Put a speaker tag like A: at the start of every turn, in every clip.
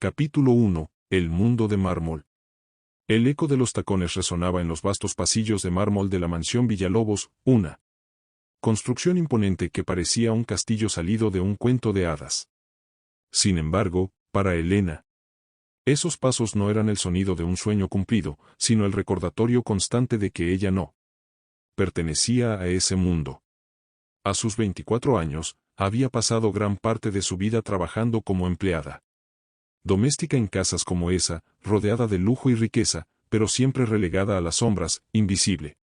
A: Capítulo 1. El mundo de mármol. El eco de los tacones resonaba en los vastos pasillos de mármol de la mansión Villalobos, una construcción imponente que parecía un castillo salido de un cuento de hadas. Sin embargo, para Elena, esos pasos no eran el sonido de un sueño cumplido, sino el recordatorio constante de que ella no pertenecía a ese mundo. A sus 24 años, había pasado gran parte de su vida trabajando como empleada doméstica en casas como esa, rodeada de lujo y riqueza, pero siempre relegada a las sombras, invisible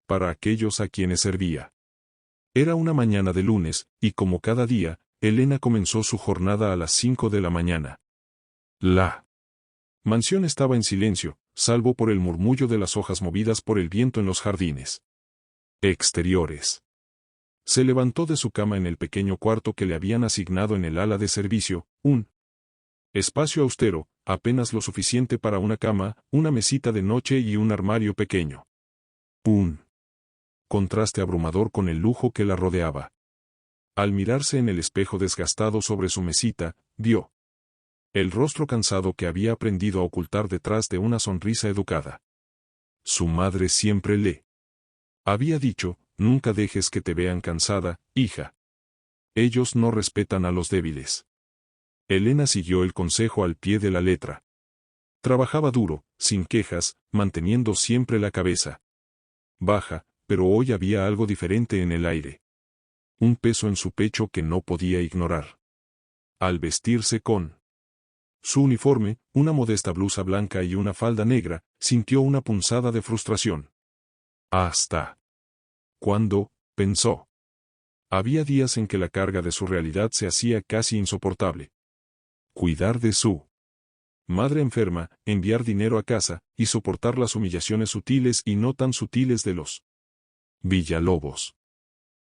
A: para aquellos a quienes servía. Era una mañana de lunes, y como cada día, Elena comenzó su jornada a las 5 de la mañana. La mansión estaba en silencio, salvo por el murmullo de las hojas movidas por el viento en los jardines exteriores. Se levantó de su cama en el pequeño cuarto que le habían asignado en el ala de servicio, un espacio austero, apenas lo suficiente para una cama, una mesita de noche y un armario pequeño. Un contraste abrumador con el lujo que la rodeaba. Al mirarse en el espejo desgastado sobre su mesita, vio el rostro cansado que había aprendido a ocultar detrás de una sonrisa educada. Su madre siempre le había dicho: nunca dejes que te vean cansada, hija. Ellos no respetan a los débiles. Elena siguió el consejo al pie de la letra. Trabajaba duro, sin quejas, manteniendo siempre la cabeza baja, pero hoy había algo diferente en el aire. Un peso en su pecho que no podía ignorar. Al vestirse con su uniforme, una modesta blusa blanca y una falda negra, sintió una punzada de frustración. ¿Hasta cuándo?, pensó. Había días en que la carga de su realidad se hacía casi insoportable. Cuidar de su madre enferma, enviar dinero a casa, y soportar las humillaciones sutiles y no tan sutiles de los Villalobos.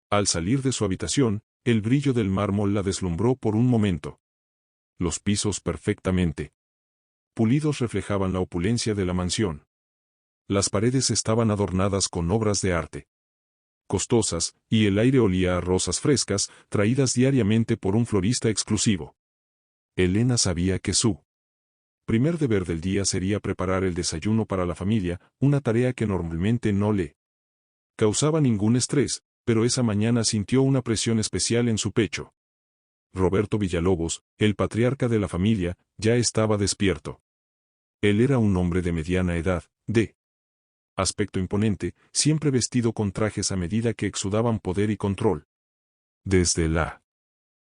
A: Al salir de su habitación, el brillo del mármol la deslumbró por un momento. Los pisos perfectamente pulidos reflejaban la opulencia de la mansión. Las paredes estaban adornadas con obras de arte costosas, y el aire olía a rosas frescas, traídas diariamente por un florista exclusivo. Elena sabía que su primer deber del día sería preparar el desayuno para la familia, una tarea que normalmente no le causaba ningún estrés, pero esa mañana sintió una presión especial en su pecho. Roberto Villalobos, el patriarca de la familia, ya estaba despierto. Él era un hombre de mediana edad, de aspecto imponente, siempre vestido con trajes a medida que exudaban poder y control. Desde la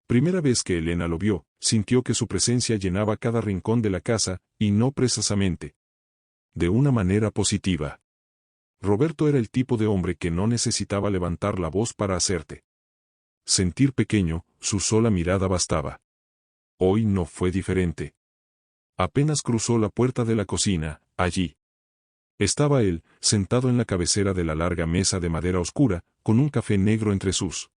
A: primera vez que Elena lo vio, sintió que su presencia llenaba cada rincón de la casa, y no precisamente de una manera positiva. Roberto era el tipo de hombre que no necesitaba levantar la voz para hacerte sentir pequeño, su sola mirada bastaba. Hoy no fue diferente. Apenas cruzó la puerta de la cocina, allí estaba él, sentado en la cabecera de la larga mesa de madera oscura, con un café negro entre sus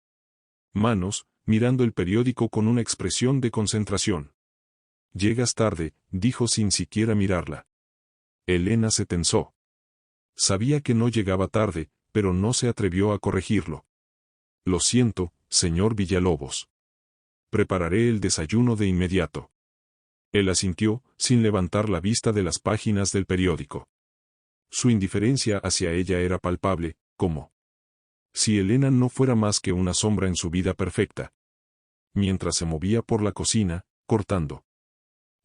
A: manos, mirando el periódico con una expresión de concentración. «Llegas tarde», dijo sin siquiera mirarla. Elena se tensó. Sabía que no llegaba tarde, pero no se atrevió a corregirlo. «Lo siento, señor Villalobos. Prepararé el desayuno de inmediato». Él asintió, sin levantar la vista de las páginas del periódico. Su indiferencia hacia ella era palpable, como si Elena no fuera más que una sombra en su vida perfecta. Mientras se movía por la cocina, cortando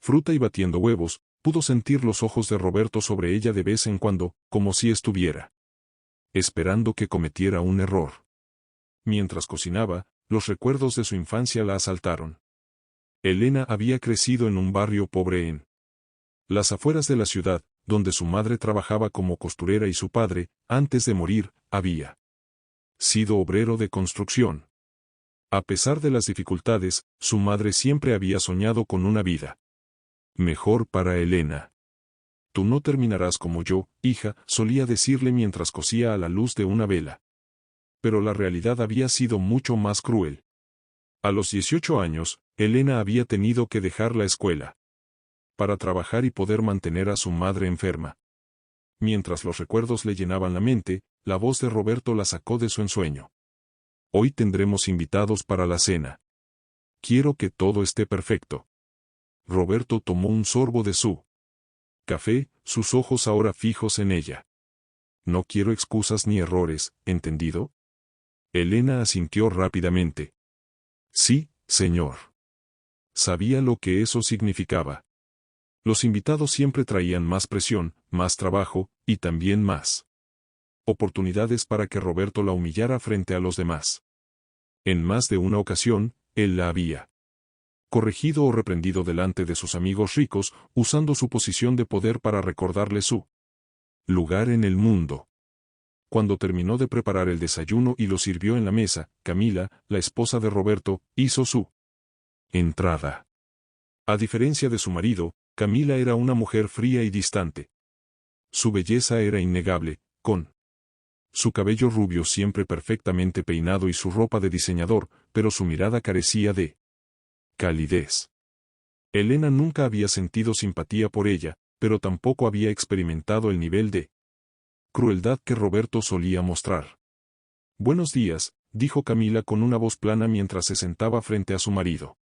A: fruta y batiendo huevos, pudo sentir los ojos de Roberto sobre ella de vez en cuando, como si estuviera esperando que cometiera un error. Mientras cocinaba, los recuerdos de su infancia la asaltaron. Elena había crecido en un barrio pobre en las afueras de la ciudad, donde su madre trabajaba como costurera y su padre, antes de morir, había sido obrero de construcción. A pesar de las dificultades, su madre siempre había soñado con una vida mejor para Elena. «Tú no terminarás como yo, hija», solía decirle mientras cosía a la luz de una vela. Pero la realidad había sido mucho más cruel. A los 18 años, Elena había tenido que dejar la escuela para trabajar y poder mantener a su madre enferma. Mientras los recuerdos le llenaban la mente, la voz de Roberto la sacó de su ensueño. «Hoy tendremos invitados para la cena. Quiero que todo esté perfecto». Roberto tomó un sorbo de su café, sus ojos ahora fijos en ella. No quiero excusas ni errores, ¿entendido? Elena asintió rápidamente. Sí, señor. Sabía lo que eso significaba. Los invitados siempre traían más presión, más trabajo, y también más oportunidades para que Roberto la humillara frente a los demás. En más de una ocasión, él la había corregido o reprendido delante de sus amigos ricos, usando su posición de poder para recordarle su lugar en el mundo. Cuando terminó de preparar el desayuno y lo sirvió en la mesa, Camila, la esposa de Roberto, hizo su entrada. A diferencia de su marido, Camila era una mujer fría y distante. Su belleza era innegable, con su cabello rubio siempre perfectamente peinado y su ropa de diseñador, pero su mirada carecía de calidez. Elena nunca había sentido simpatía por ella, pero tampoco había experimentado el nivel de crueldad que Roberto solía mostrar. Buenos días, dijo Camila con una voz plana mientras se sentaba frente a su marido.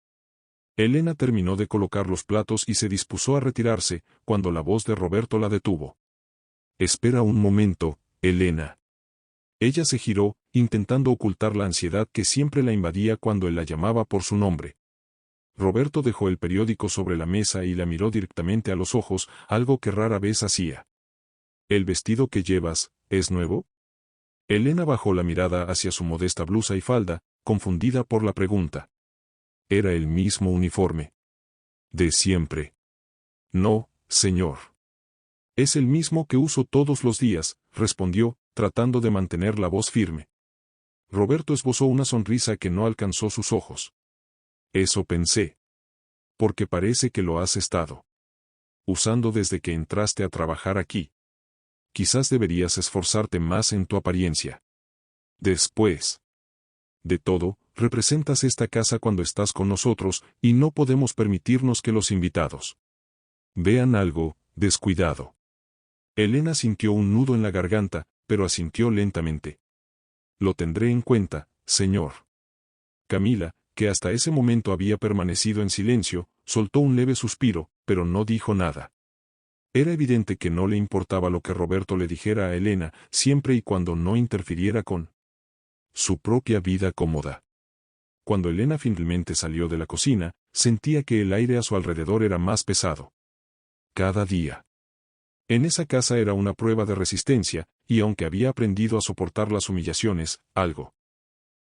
A: Elena terminó de colocar los platos y se dispuso a retirarse, cuando la voz de Roberto la detuvo. Espera un momento, Elena. Ella se giró, intentando ocultar la ansiedad que siempre la invadía cuando él la llamaba por su nombre. Roberto dejó el periódico sobre la mesa y la miró directamente a los ojos, algo que rara vez hacía. ¿El vestido que llevas, es nuevo? Elena bajó la mirada hacia su modesta blusa y falda, confundida por la pregunta. Era el mismo uniforme. De siempre. No, señor. Es el mismo que uso todos los días, respondió, tratando de mantener la voz firme. Roberto esbozó una sonrisa que no alcanzó sus ojos. Eso pensé. Porque parece que lo has estado usando desde que entraste a trabajar aquí. Quizás deberías esforzarte más en tu apariencia. Después de todo, representas esta casa cuando estás con nosotros, y no podemos permitirnos que los invitados vean algo descuidado. Elena sintió un nudo en la garganta, pero asintió lentamente. Lo tendré en cuenta, señor. Camila, que hasta ese momento había permanecido en silencio, soltó un leve suspiro, pero no dijo nada. Era evidente que no le importaba lo que Roberto le dijera a Elena, siempre y cuando no interfiriera con su propia vida cómoda. Cuando Elena finalmente salió de la cocina, sentía que el aire a su alrededor era más pesado. Cada día en esa casa era una prueba de resistencia, y aunque había aprendido a soportar las humillaciones, algo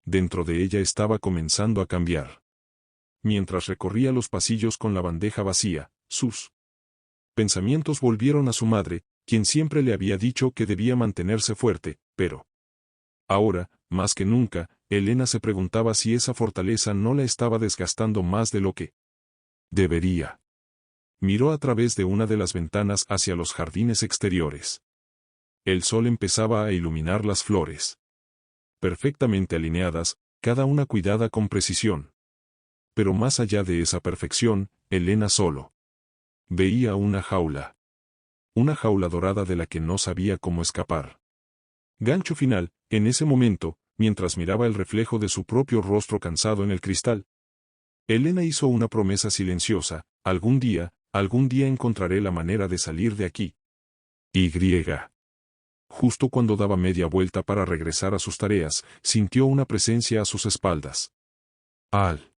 A: dentro de ella estaba comenzando a cambiar. Mientras recorría los pasillos con la bandeja vacía, sus pensamientos volvieron a su madre, quien siempre le había dicho que debía mantenerse fuerte, pero ahora, más que nunca, Elena se preguntaba si esa fortaleza no la estaba desgastando más de lo que debería. Miró a través de una de las ventanas hacia los jardines exteriores. El sol empezaba a iluminar las flores. Perfectamente alineadas, cada una cuidada con precisión. Pero más allá de esa perfección, Elena solo veía una jaula. Una jaula dorada de la que no sabía cómo escapar. Gancho final, en ese momento, mientras miraba el reflejo de su propio rostro cansado en el cristal. Elena hizo una promesa silenciosa: algún día encontraré la manera de salir de aquí. Justo cuando daba media vuelta para regresar a sus tareas, sintió una presencia a sus espaldas. Al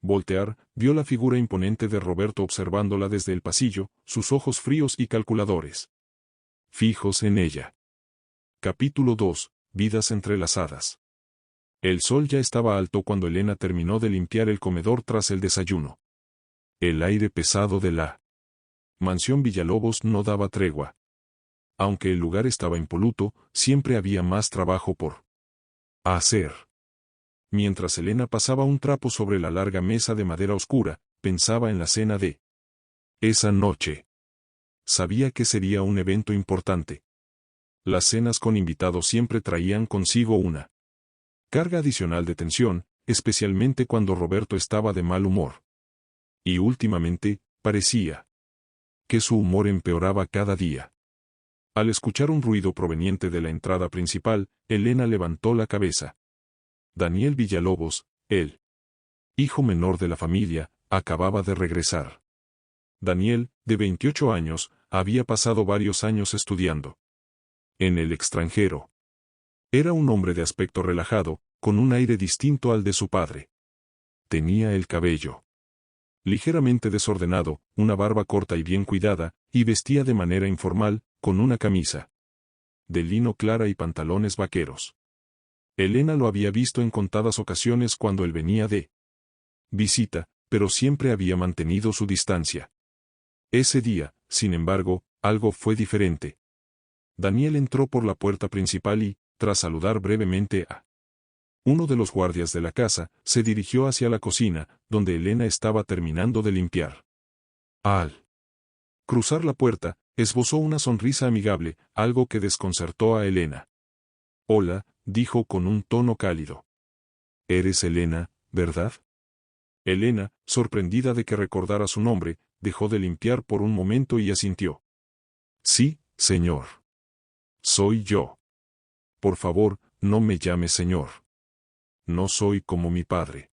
A: voltear, vio la figura imponente de Roberto observándola desde el pasillo, sus ojos fríos y calculadores fijos en ella. Capítulo 2. Vidas entrelazadas. El sol ya estaba alto cuando Elena terminó de limpiar el comedor tras el desayuno. El aire pesado de la mansión Villalobos no daba tregua. Aunque el lugar estaba impoluto, siempre había más trabajo por hacer. Mientras Elena pasaba un trapo sobre la larga mesa de madera oscura, pensaba en la cena de esa noche. Sabía que sería un evento importante. Las cenas con invitados siempre traían consigo una carga adicional de tensión, especialmente cuando Roberto estaba de mal humor. Y últimamente, parecía que su humor empeoraba cada día. Al escuchar un ruido proveniente de la entrada principal, Elena levantó la cabeza. Daniel Villalobos, el hijo menor de la familia, acababa de regresar. Daniel, de 28 años, había pasado varios años estudiando en el extranjero. Era un hombre de aspecto relajado, con un aire distinto al de su padre. Tenía el cabello ligeramente desordenado, una barba corta y bien cuidada, y vestía de manera informal, con una camisa de lino clara y pantalones vaqueros. Elena lo había visto en contadas ocasiones cuando él venía de visita, pero siempre había mantenido su distancia. Ese día, sin embargo, algo fue diferente. Daniel entró por la puerta principal y, tras saludar brevemente a uno de los guardias de la casa, se dirigió hacia la cocina, donde Elena estaba terminando de limpiar. Al cruzar la puerta, esbozó una sonrisa amigable, algo que desconcertó a Elena. Hola, dijo con un tono cálido. Eres Elena, ¿verdad? Elena, sorprendida de que recordara su nombre, dejó de limpiar por un momento y asintió. Sí, señor. Soy yo. Por favor, no me llames señor. No soy como mi padre.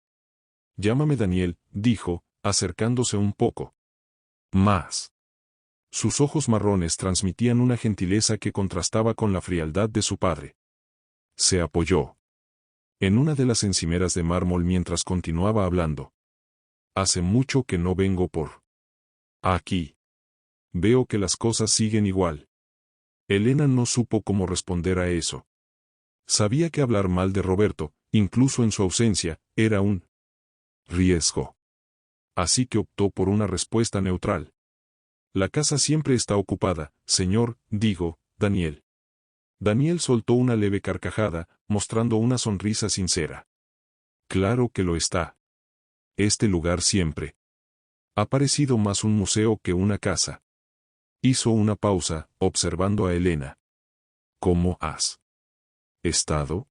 A: Llámame Daniel, dijo, acercándose un poco más. Sus ojos marrones transmitían una gentileza que contrastaba con la frialdad de su padre. Se apoyó en una de las encimeras de mármol mientras continuaba hablando. Hace mucho que no vengo por aquí. Veo que las cosas siguen igual. Elena no supo cómo responder a eso. Sabía que hablar mal de Roberto, incluso en su ausencia, era un riesgo. Así que optó por una respuesta neutral. La casa siempre está ocupada, señor, digo, Daniel. Daniel soltó una leve carcajada, mostrando una sonrisa sincera. Claro que lo está. Este lugar siempre ha parecido más un museo que una casa. Hizo una pausa, observando a Elena. ¿Cómo has estado?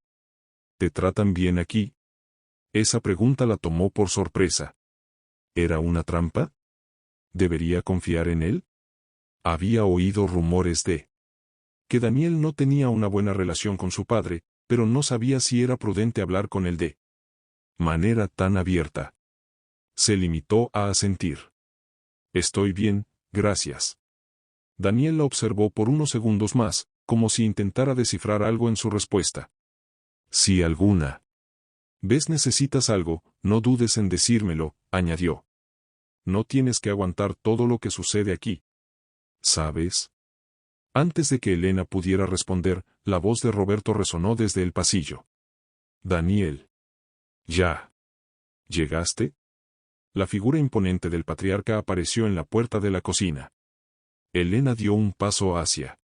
A: ¿Te tratan bien aquí? Esa pregunta la tomó por sorpresa. ¿Era una trampa? ¿Debería confiar en él? Había oído rumores de que Daniel no tenía una buena relación con su padre, pero no sabía si era prudente hablar con él de manera tan abierta. Se limitó a asentir. Estoy bien, gracias. Daniel la observó por unos segundos más, como si intentara descifrar algo en su respuesta. Si alguna vez necesitas algo, no dudes en decírmelo, añadió. No tienes que aguantar todo lo que sucede aquí. ¿Sabes? Antes de que Elena pudiera responder, la voz de Roberto resonó desde el pasillo. Daniel. ¿Ya llegaste? La figura imponente del patriarca apareció en la puerta de la cocina. Elena dio un paso hacia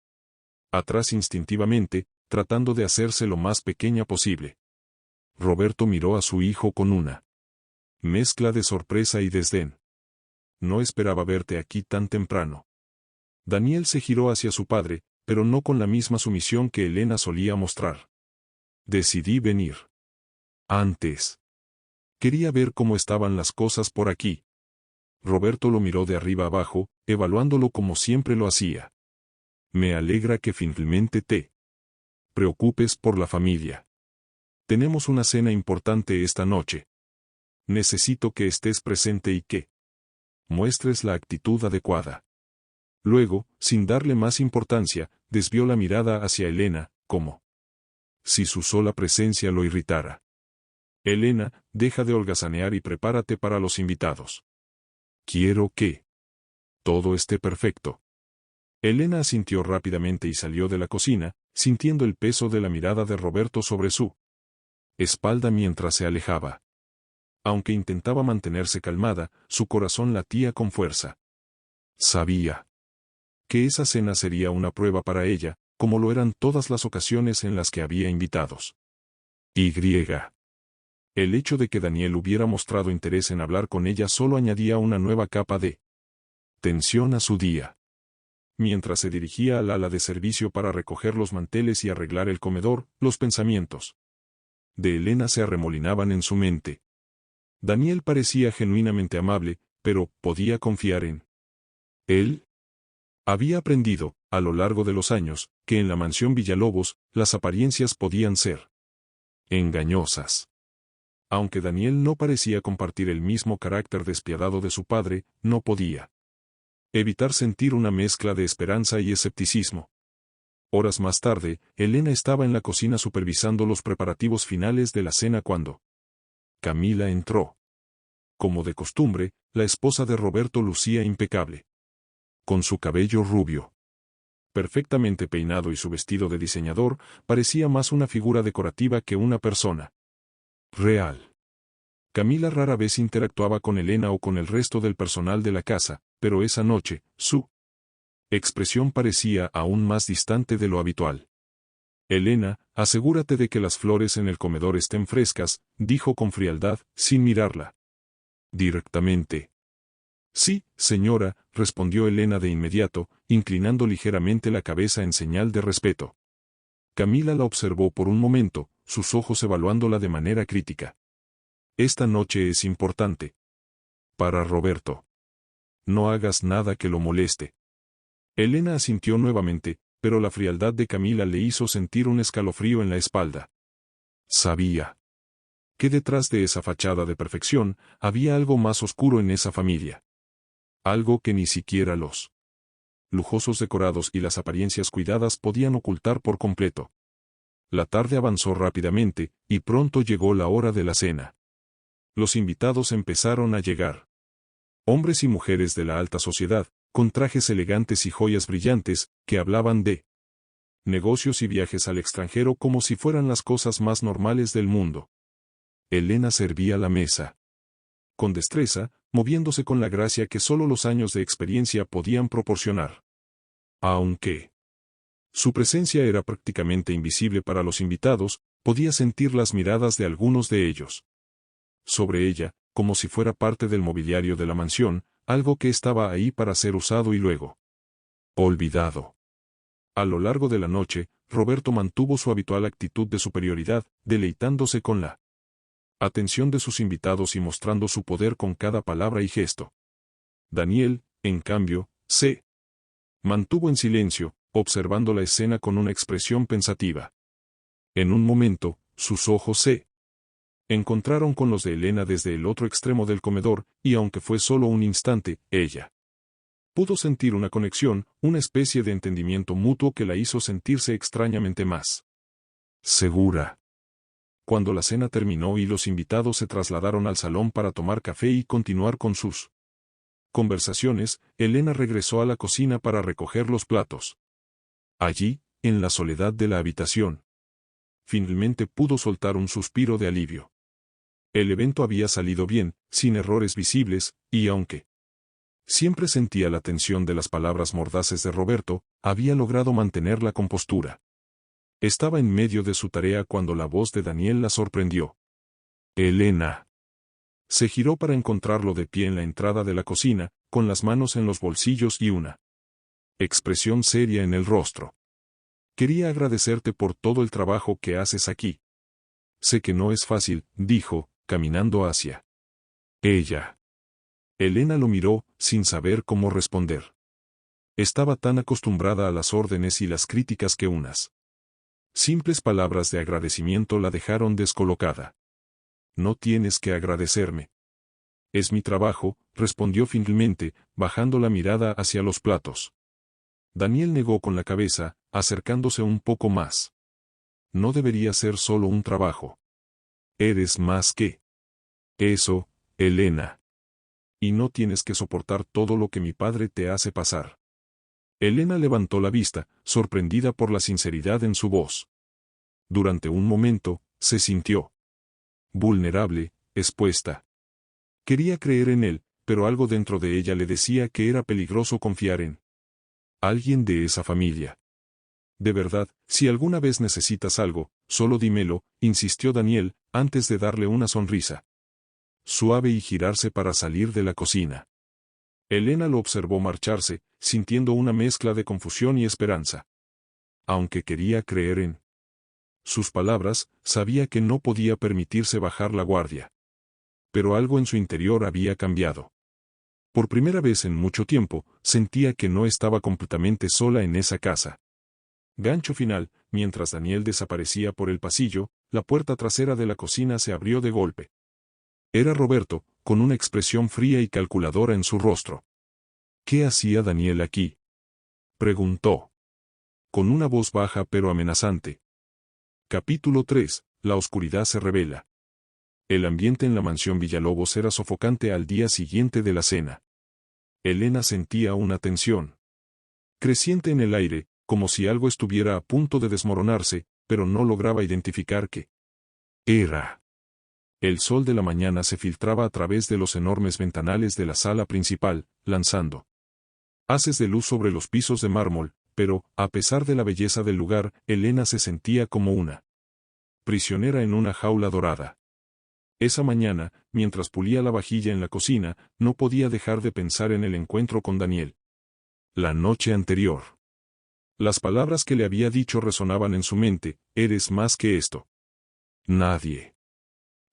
A: atrás instintivamente, tratando de hacerse lo más pequeña posible. Roberto miró a su hijo con una mezcla de sorpresa y desdén. No esperaba verte aquí tan temprano. Daniel se giró hacia su padre, pero no con la misma sumisión que Elena solía mostrar. Decidí venir antes. Quería ver cómo estaban las cosas por aquí. Roberto lo miró de arriba abajo, evaluándolo como siempre lo hacía. Me alegra que finalmente te preocupes por la familia. Tenemos una cena importante esta noche. Necesito que estés presente y que muestres la actitud adecuada. Luego, sin darle más importancia, desvió la mirada hacia Elena, como si su sola presencia lo irritara. Elena, deja de holgazanear y prepárate para los invitados. Quiero que todo esté perfecto. Elena asintió rápidamente y salió de la cocina, sintiendo el peso de la mirada de Roberto sobre su espalda mientras se alejaba. Aunque intentaba mantenerse calmada, su corazón latía con fuerza. Sabía que esa cena sería una prueba para ella, como lo eran todas las ocasiones en las que había invitados. El hecho de que Daniel hubiera mostrado interés en hablar con ella solo añadía una nueva capa de tensión a su día. Mientras se dirigía al ala de servicio para recoger los manteles y arreglar el comedor, los pensamientos de Elena se arremolinaban en su mente. Daniel parecía genuinamente amable, pero ¿podía confiar en él? Había aprendido, a lo largo de los años, que en la mansión Villalobos, las apariencias podían ser engañosas. Aunque Daniel no parecía compartir el mismo carácter despiadado de su padre, no podía evitar sentir una mezcla de esperanza y escepticismo. Horas más tarde, Elena estaba en la cocina supervisando los preparativos finales de la cena cuando Camila entró. Como de costumbre, la esposa de Roberto lucía impecable. Con su cabello rubio, perfectamente peinado y su vestido de diseñador, parecía más una figura decorativa que una persona real. Camila rara vez interactuaba con Elena o con el resto del personal de la casa, pero esa noche, su expresión parecía aún más distante de lo habitual. Elena, asegúrate de que las flores en el comedor estén frescas, dijo con frialdad, sin mirarla directamente. Sí, señora, respondió Elena de inmediato, inclinando ligeramente la cabeza en señal de respeto. Camila la observó por un momento, sus ojos evaluándola de manera crítica. Esta noche es importante. Para Roberto. No hagas nada que lo moleste. Elena asintió nuevamente, pero la frialdad de Camila le hizo sentir un escalofrío en la espalda. Sabía que detrás de esa fachada de perfección, había algo más oscuro en esa familia. Algo que ni siquiera los lujosos decorados y las apariencias cuidadas podían ocultar por completo. La tarde avanzó rápidamente, y pronto llegó la hora de la cena. Los invitados empezaron a llegar. Hombres y mujeres de la alta sociedad, con trajes elegantes y joyas brillantes, que hablaban de negocios y viajes al extranjero como si fueran las cosas más normales del mundo. Elena servía la mesa con destreza, moviéndose con la gracia que solo los años de experiencia podían proporcionar. Aunque su presencia era prácticamente invisible para los invitados, podía sentir las miradas de algunos de ellos sobre ella, como si fuera parte del mobiliario de la mansión, algo que estaba ahí para ser usado y luego olvidado. A lo largo de la noche, Roberto mantuvo su habitual actitud de superioridad, deleitándose con la atención de sus invitados y mostrando su poder con cada palabra y gesto. Daniel, en cambio, se mantuvo en silencio, observando la escena con una expresión pensativa. En un momento, sus ojos se encontraron con los de Elena desde el otro extremo del comedor, y aunque fue solo un instante, ella pudo sentir una conexión, una especie de entendimiento mutuo que la hizo sentirse extrañamente más segura. Cuando la cena terminó y los invitados se trasladaron al salón para tomar café y continuar con sus conversaciones, Elena regresó a la cocina para recoger los platos. Allí, en la soledad de la habitación, finalmente pudo soltar un suspiro de alivio. El evento había salido bien, sin errores visibles, y aunque siempre sentía la tensión de las palabras mordaces de Roberto, había logrado mantener la compostura. Estaba en medio de su tarea cuando la voz de Daniel la sorprendió. Elena. Se giró para encontrarlo de pie en la entrada de la cocina, con las manos en los bolsillos y una expresión seria en el rostro. Quería agradecerte por todo el trabajo que haces aquí. Sé que no es fácil, dijo, caminando hacia ella. Elena lo miró, sin saber cómo responder. Estaba tan acostumbrada a las órdenes y las críticas que unas simples palabras de agradecimiento la dejaron descolocada. No tienes que agradecerme. Es mi trabajo, respondió finalmente, bajando la mirada hacia los platos. Daniel negó con la cabeza, acercándose un poco más. No debería ser solo un trabajo. Eres más que eso, Elena. Y no tienes que soportar todo lo que mi padre te hace pasar. Elena levantó la vista, sorprendida por la sinceridad en su voz. Durante un momento, se sintió vulnerable, expuesta. Quería creer en él, pero algo dentro de ella le decía que era peligroso confiar en alguien de esa familia. De verdad, si alguna vez necesitas algo, solo dímelo, insistió Daniel, antes de darle una sonrisa suave y girarse para salir de la cocina. Elena lo observó marcharse, sintiendo una mezcla de confusión y esperanza. Aunque quería creer en sus palabras, sabía que no podía permitirse bajar la guardia. Pero algo en su interior había cambiado. Por primera vez en mucho tiempo, sentía que no estaba completamente sola en esa casa. Gancho final, mientras Daniel desaparecía por el pasillo, la puerta trasera de la cocina se abrió de golpe. Era Roberto, con una expresión fría y calculadora en su rostro. ¿Qué hacía Daniel aquí? Preguntó. Con una voz baja pero amenazante. Capítulo 3. La oscuridad se revela. El ambiente en la mansión Villalobos era sofocante al día siguiente de la cena. Elena sentía una tensión creciente en el aire, como si algo estuviera a punto de desmoronarse, pero no lograba identificar qué era. El sol de la mañana se filtraba a través de los enormes ventanales de la sala principal, lanzando haces de luz sobre los pisos de mármol, pero, a pesar de la belleza del lugar, Elena se sentía como una prisionera en una jaula dorada. Esa mañana, mientras pulía la vajilla en la cocina, no podía dejar de pensar en el encuentro con Daniel. La noche anterior. Las palabras que le había dicho resonaban en su mente: eres más que esto. Nadie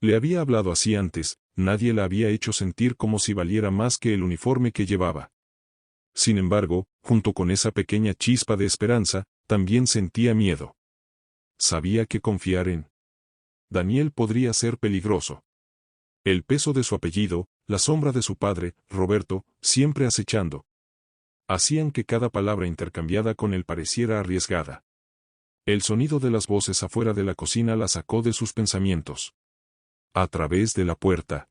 A: le había hablado así antes, nadie la había hecho sentir como si valiera más que el uniforme que llevaba. Sin embargo, junto con esa pequeña chispa de esperanza, también sentía miedo. Sabía que confiar en Daniel podría ser peligroso. El peso de su apellido, la sombra de su padre, Roberto, siempre acechando, hacían que cada palabra intercambiada con él pareciera arriesgada. El sonido de las voces afuera de la cocina la sacó de sus pensamientos. A través de la puerta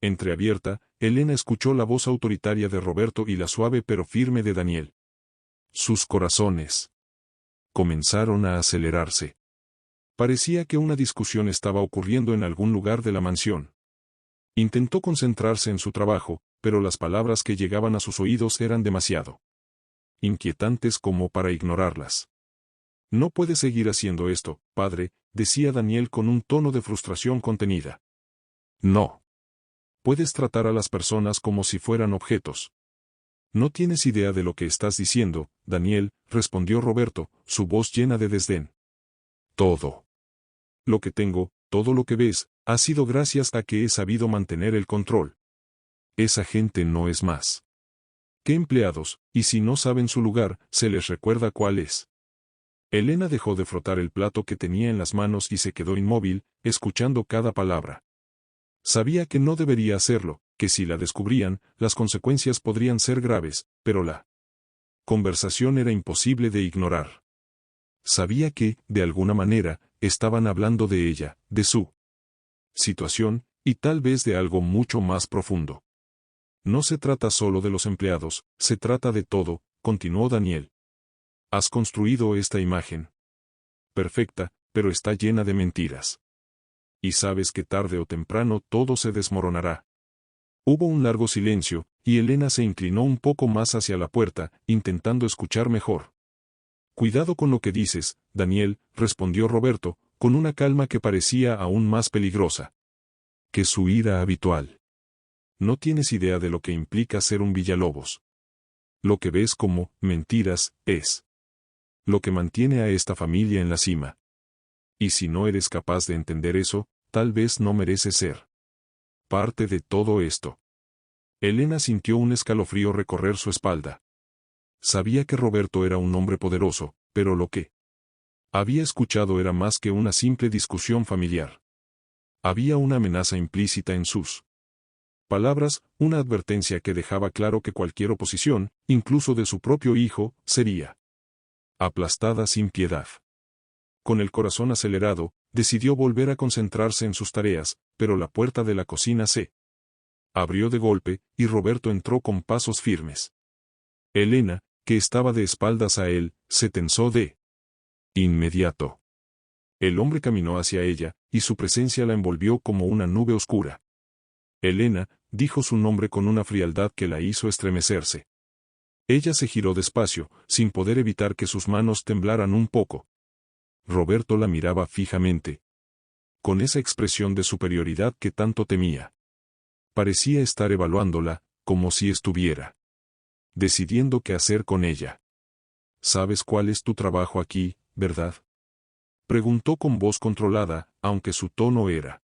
A: entreabierta, Elena escuchó la voz autoritaria de Roberto y la suave pero firme de Daniel. Sus corazones comenzaron a acelerarse. Parecía que una discusión estaba ocurriendo en algún lugar de la mansión. Intentó concentrarse en su trabajo, pero las palabras que llegaban a sus oídos eran demasiado inquietantes como para ignorarlas. No puede seguir haciendo esto, padre, decía Daniel con un tono de frustración contenida. No. Puedes tratar a las personas como si fueran objetos. No tienes idea de lo que estás diciendo, Daniel, respondió Roberto, su voz llena de desdén. Todo lo que tengo, todo lo que ves, ha sido gracias a que he sabido mantener el control. Esa gente no es más que empleados, y si no saben su lugar, se les recuerda cuál es. Elena dejó de frotar el plato que tenía en las manos y se quedó inmóvil, escuchando cada palabra. Sabía que no debería hacerlo, que si la descubrían, las consecuencias podrían ser graves, pero la conversación era imposible de ignorar. Sabía que, de alguna manera, estaban hablando de ella, de su situación, y tal vez de algo mucho más profundo. No se trata solo de los empleados, se trata de todo, continuó Daniel. Has construido esta imagen perfecta, pero está llena de mentiras. Y sabes que tarde o temprano todo se desmoronará. Hubo un largo silencio, y Elena se inclinó un poco más hacia la puerta, intentando escuchar mejor. Cuidado con lo que dices, Daniel, respondió Roberto, con una calma que parecía aún más peligrosa que su ira habitual. No tienes idea de lo que implica ser un Villalobos. Lo que ves como mentiras es lo que mantiene a esta familia en la cima. Y si no eres capaz de entender eso, tal vez no mereces ser parte de todo esto. Elena sintió un escalofrío recorrer su espalda. Sabía que Roberto era un hombre poderoso, pero lo que había escuchado era más que una simple discusión familiar. Había una amenaza implícita en sus palabras, una advertencia que dejaba claro que cualquier oposición, incluso de su propio hijo, sería aplastada sin piedad. Con el corazón acelerado, decidió volver a concentrarse en sus tareas, pero la puerta de la cocina se abrió de golpe, y Roberto entró con pasos firmes. Elena, que estaba de espaldas a él, se tensó de inmediato. El hombre caminó hacia ella, y su presencia la envolvió como una nube oscura. Elena, dijo su nombre con una frialdad que la hizo estremecerse. Ella se giró despacio, sin poder evitar que sus manos temblaran un poco. Roberto la miraba fijamente, con esa expresión de superioridad que tanto temía. Parecía estar evaluándola, como si estuviera decidiendo qué hacer con ella. ¿Sabes cuál es tu trabajo aquí, verdad? Preguntó con voz controlada, aunque su tono era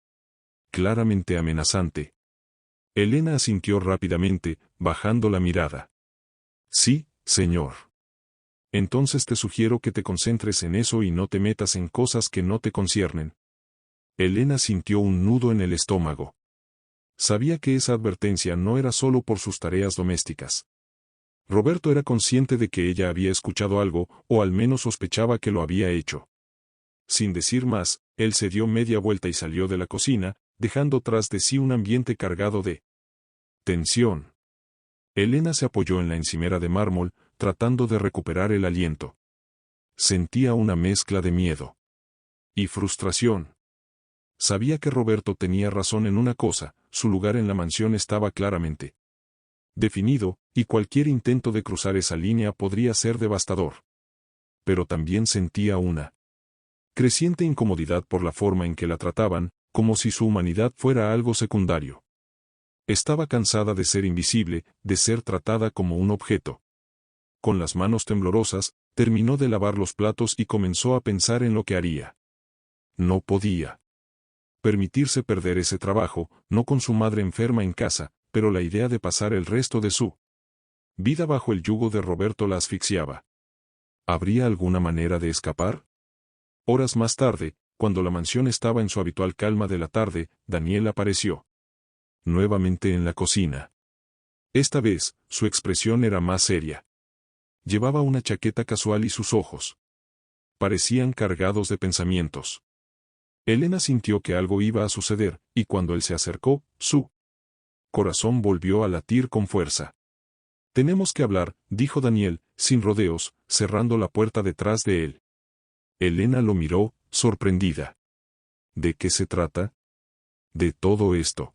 A: claramente amenazante. Elena asintió rápidamente, bajando la mirada. Sí, señor. Entonces te sugiero que te concentres en eso y no te metas en cosas que no te conciernen. Elena sintió un nudo en el estómago. Sabía que esa advertencia no era solo por sus tareas domésticas. Roberto era consciente de que ella había escuchado algo, o al menos sospechaba que lo había hecho. Sin decir más, él se dio media vuelta y salió de la cocina, dejando tras de sí un ambiente cargado de tensión. Elena se apoyó en la encimera de mármol, tratando de recuperar el aliento. Sentía una mezcla de miedo y frustración. Sabía que Roberto tenía razón en una cosa: su lugar en la mansión estaba claramente definido, y cualquier intento de cruzar esa línea podría ser devastador. Pero también sentía una creciente incomodidad por la forma en que la trataban, como si su humanidad fuera algo secundario. Estaba cansada de ser invisible, de ser tratada como un objeto. Con las manos temblorosas, terminó de lavar los platos y comenzó a pensar en lo que haría. No podía permitirse perder ese trabajo, no con su madre enferma en casa, pero la idea de pasar el resto de su vida bajo el yugo de Roberto la asfixiaba. ¿Habría alguna manera de escapar? Horas más tarde, cuando la mansión estaba en su habitual calma de la tarde, Daniel apareció nuevamente en la cocina. Esta vez, su expresión era más seria. Llevaba una chaqueta casual y sus ojos parecían cargados de pensamientos. Elena sintió que algo iba a suceder, y cuando él se acercó, su corazón volvió a latir con fuerza. Tenemos que hablar, dijo Daniel, sin rodeos, cerrando la puerta detrás de él. Elena lo miró, sorprendida. ¿De qué se trata? De todo esto.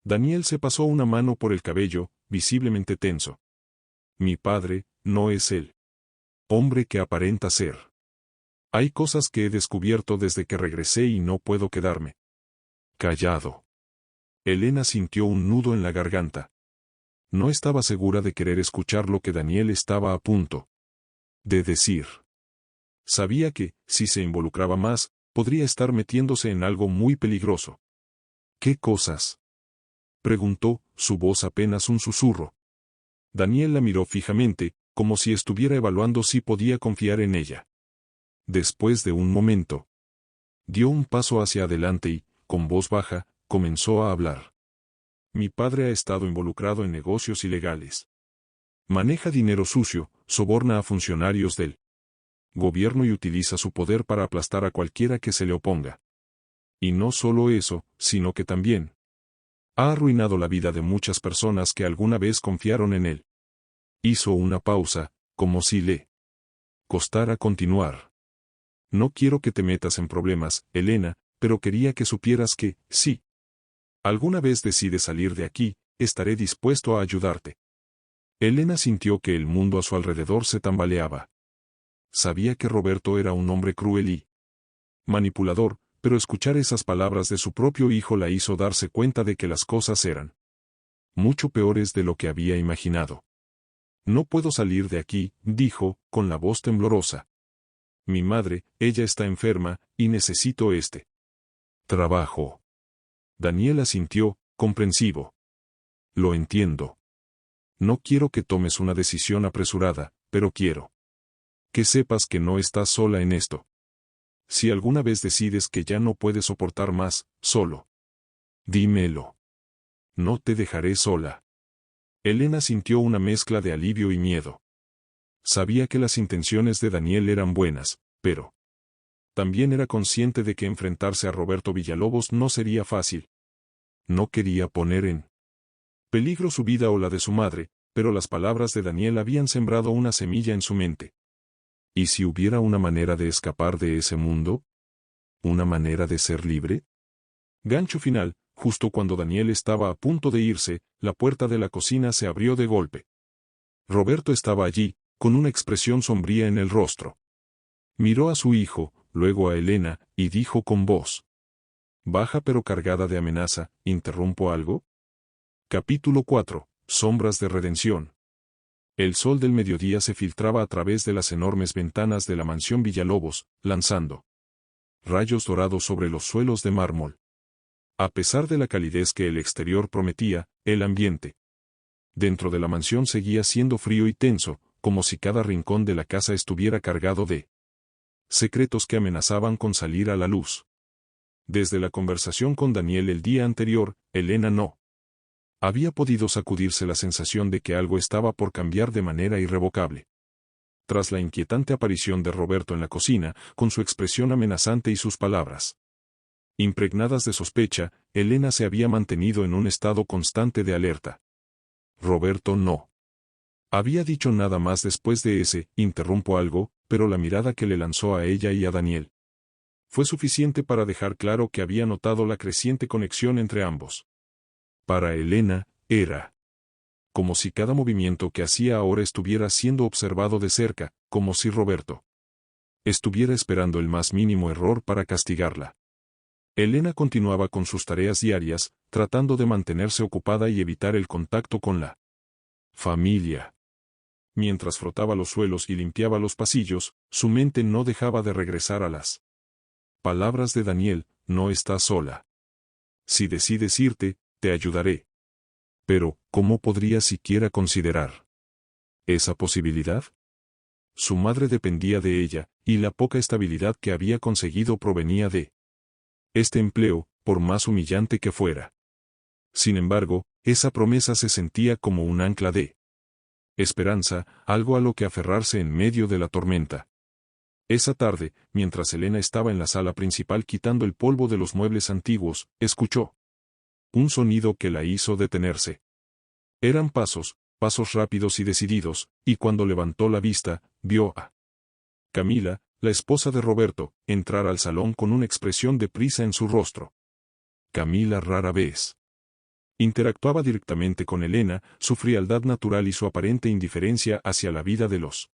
A: Daniel se pasó una mano por el cabello, visiblemente tenso. Mi padre, no es el hombre que aparenta ser. Hay cosas que he descubierto desde que regresé y no puedo quedarme callado. Elena sintió un nudo en la garganta. No estaba segura de querer escuchar lo que Daniel estaba a punto de decir. Sabía que, si se involucraba más, podría estar metiéndose en algo muy peligroso. ¿Qué cosas?, preguntó, su voz apenas un susurro. Daniel la miró fijamente, como si estuviera evaluando si podía confiar en ella. Después de un momento, dio un paso hacia adelante y, con voz baja, comenzó a hablar. Mi padre ha estado involucrado en negocios ilegales. Maneja dinero sucio, soborna a funcionarios del gobierno y utiliza su poder para aplastar a cualquiera que se le oponga. Y no solo eso, sino que también ha arruinado la vida de muchas personas que alguna vez confiaron en él. Hizo una pausa, como si le costara continuar. No quiero que te metas en problemas, Elena, pero quería que supieras que, sí, alguna vez decides salir de aquí, estaré dispuesto a ayudarte. Elena sintió que el mundo a su alrededor se tambaleaba. Sabía que Roberto era un hombre cruel y manipulador, pero escuchar esas palabras de su propio hijo la hizo darse cuenta de que las cosas eran mucho peores de lo que había imaginado. No puedo salir de aquí, dijo, con la voz temblorosa. Mi madre, ella está enferma, y necesito este trabajo. Daniel asintió, comprensivo. Lo entiendo. No quiero que tomes una decisión apresurada, pero quiero que sepas que no estás sola en esto. Si alguna vez decides que ya no puedes soportar más, solo dímelo. No te dejaré sola. Elena sintió una mezcla de alivio y miedo. Sabía que las intenciones de Daniel eran buenas, pero también era consciente de que enfrentarse a Roberto Villalobos no sería fácil. No quería poner en peligro su vida o la de su madre, pero las palabras de Daniel habían sembrado una semilla en su mente. ¿Y si hubiera una manera de escapar de ese mundo? ¿Una manera de ser libre? Gancho final: justo cuando Daniel estaba a punto de irse, la puerta de la cocina se abrió de golpe. Roberto estaba allí, con una expresión sombría en el rostro. Miró a su hijo, luego a Elena, y dijo con voz baja pero cargada de amenaza, ¿interrumpo algo? Capítulo 4. Sombras de redención. El sol del mediodía se filtraba a través de las enormes ventanas de la mansión Villalobos, lanzando rayos dorados sobre los suelos de mármol. A pesar de la calidez que el exterior prometía, el ambiente dentro de la mansión seguía siendo frío y tenso, como si cada rincón de la casa estuviera cargado de secretos que amenazaban con salir a la luz. Desde la conversación con Daniel el día anterior, Elena no Había podido sacudirse la sensación de que algo estaba por cambiar de manera irrevocable. Tras la inquietante aparición de Roberto en la cocina, con su expresión amenazante y sus palabras impregnadas de sospecha, Elena se había mantenido en un estado constante de alerta. Roberto no había dicho nada más después de ese, interrumpo algo, pero la mirada que le lanzó a ella y a Daniel fue suficiente para dejar claro que había notado la creciente conexión entre ambos. Para Elena, era como si cada movimiento que hacía ahora estuviera siendo observado de cerca, como si Roberto estuviera esperando el más mínimo error para castigarla. Elena continuaba con sus tareas diarias, tratando de mantenerse ocupada y evitar el contacto con la familia. Mientras frotaba los suelos y limpiaba los pasillos, su mente no dejaba de regresar a las palabras de Daniel: no estás sola. Si decides irte, te ayudaré. Pero, ¿cómo podría siquiera considerar esa posibilidad? Su madre dependía de ella, y la poca estabilidad que había conseguido provenía de este empleo, por más humillante que fuera. Sin embargo, esa promesa se sentía como un ancla de esperanza, algo a lo que aferrarse en medio de la tormenta. Esa tarde, mientras Elena estaba en la sala principal quitando el polvo de los muebles antiguos, escuchó un sonido que la hizo detenerse. Eran pasos rápidos y decididos, y cuando levantó la vista, vio a Camila, la esposa de Roberto, entrar al salón con una expresión de prisa en su rostro. Camila rara vez interactuaba directamente con Elena, su frialdad natural y su aparente indiferencia hacia la vida de los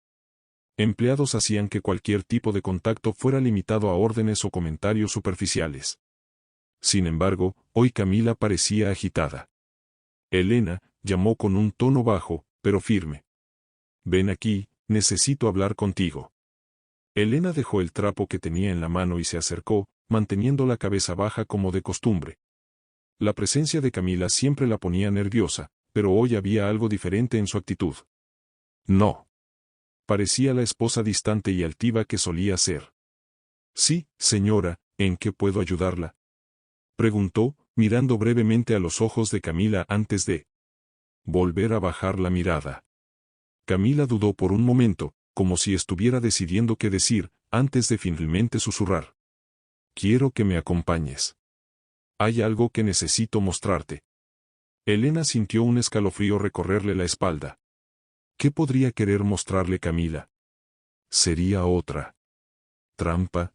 A: empleados hacían que cualquier tipo de contacto fuera limitado a órdenes o comentarios superficiales. Sin embargo, hoy Camila parecía agitada. Elena, llamó con un tono bajo, pero firme. Ven aquí, necesito hablar contigo. Elena dejó el trapo que tenía en la mano y se acercó, manteniendo la cabeza baja como de costumbre. La presencia de Camila siempre la ponía nerviosa, pero hoy había algo diferente en su actitud. No. Parecía la esposa distante y altiva que solía ser. Sí, señora, ¿en qué puedo ayudarla?, preguntó, mirando brevemente a los ojos de Camila antes de volver a bajar la mirada. Camila dudó por un momento, como si estuviera decidiendo qué decir, antes de finalmente susurrar. Quiero que me acompañes. Hay algo que necesito mostrarte. Elena sintió un escalofrío recorrerle la espalda. ¿Qué podría querer mostrarle Camila? ¿Sería otra trampa?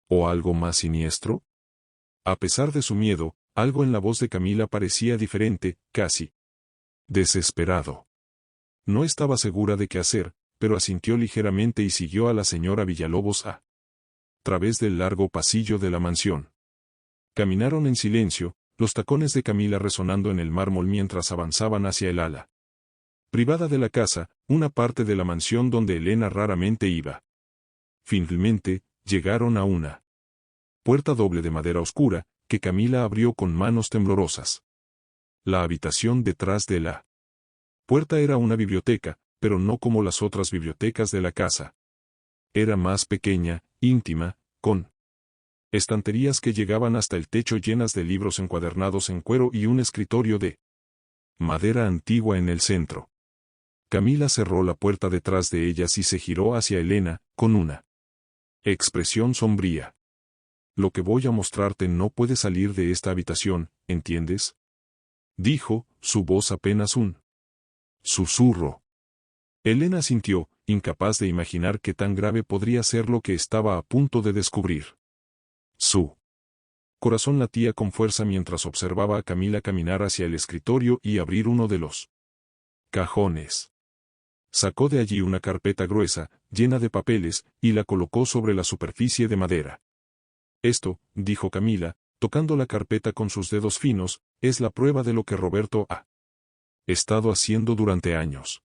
A: ¿O algo más siniestro? A pesar de su miedo, algo en la voz de Camila parecía diferente, casi desesperado. No estaba segura de qué hacer, pero asintió ligeramente y siguió a la señora Villalobos a través del largo pasillo de la mansión. Caminaron en silencio, los tacones de Camila resonando en el mármol mientras avanzaban hacia el ala privada de la casa, una parte de la mansión donde Elena raramente iba. Finalmente, llegaron a una puerta doble de madera oscura, que Camila abrió con manos temblorosas. La habitación detrás de la puerta era una biblioteca, pero no como las otras bibliotecas de la casa. Era más pequeña, íntima, con estanterías que llegaban hasta el techo llenas de libros encuadernados en cuero y un escritorio de madera antigua en el centro. Camila cerró la puerta detrás de ellas y se giró hacia Elena, con una expresión sombría. Lo que voy a mostrarte no puede salir de esta habitación, ¿entiendes?, dijo, su voz apenas un susurro. Elena sintió, incapaz de imaginar qué tan grave podría ser lo que estaba a punto de descubrir. Su corazón latía con fuerza mientras observaba a Camila caminar hacia el escritorio y abrir uno de los cajones. Sacó de allí una carpeta gruesa, llena de papeles, y la colocó sobre la superficie de madera. Esto, dijo Camila, tocando la carpeta con sus dedos finos, es la prueba de lo que Roberto ha estado haciendo durante años.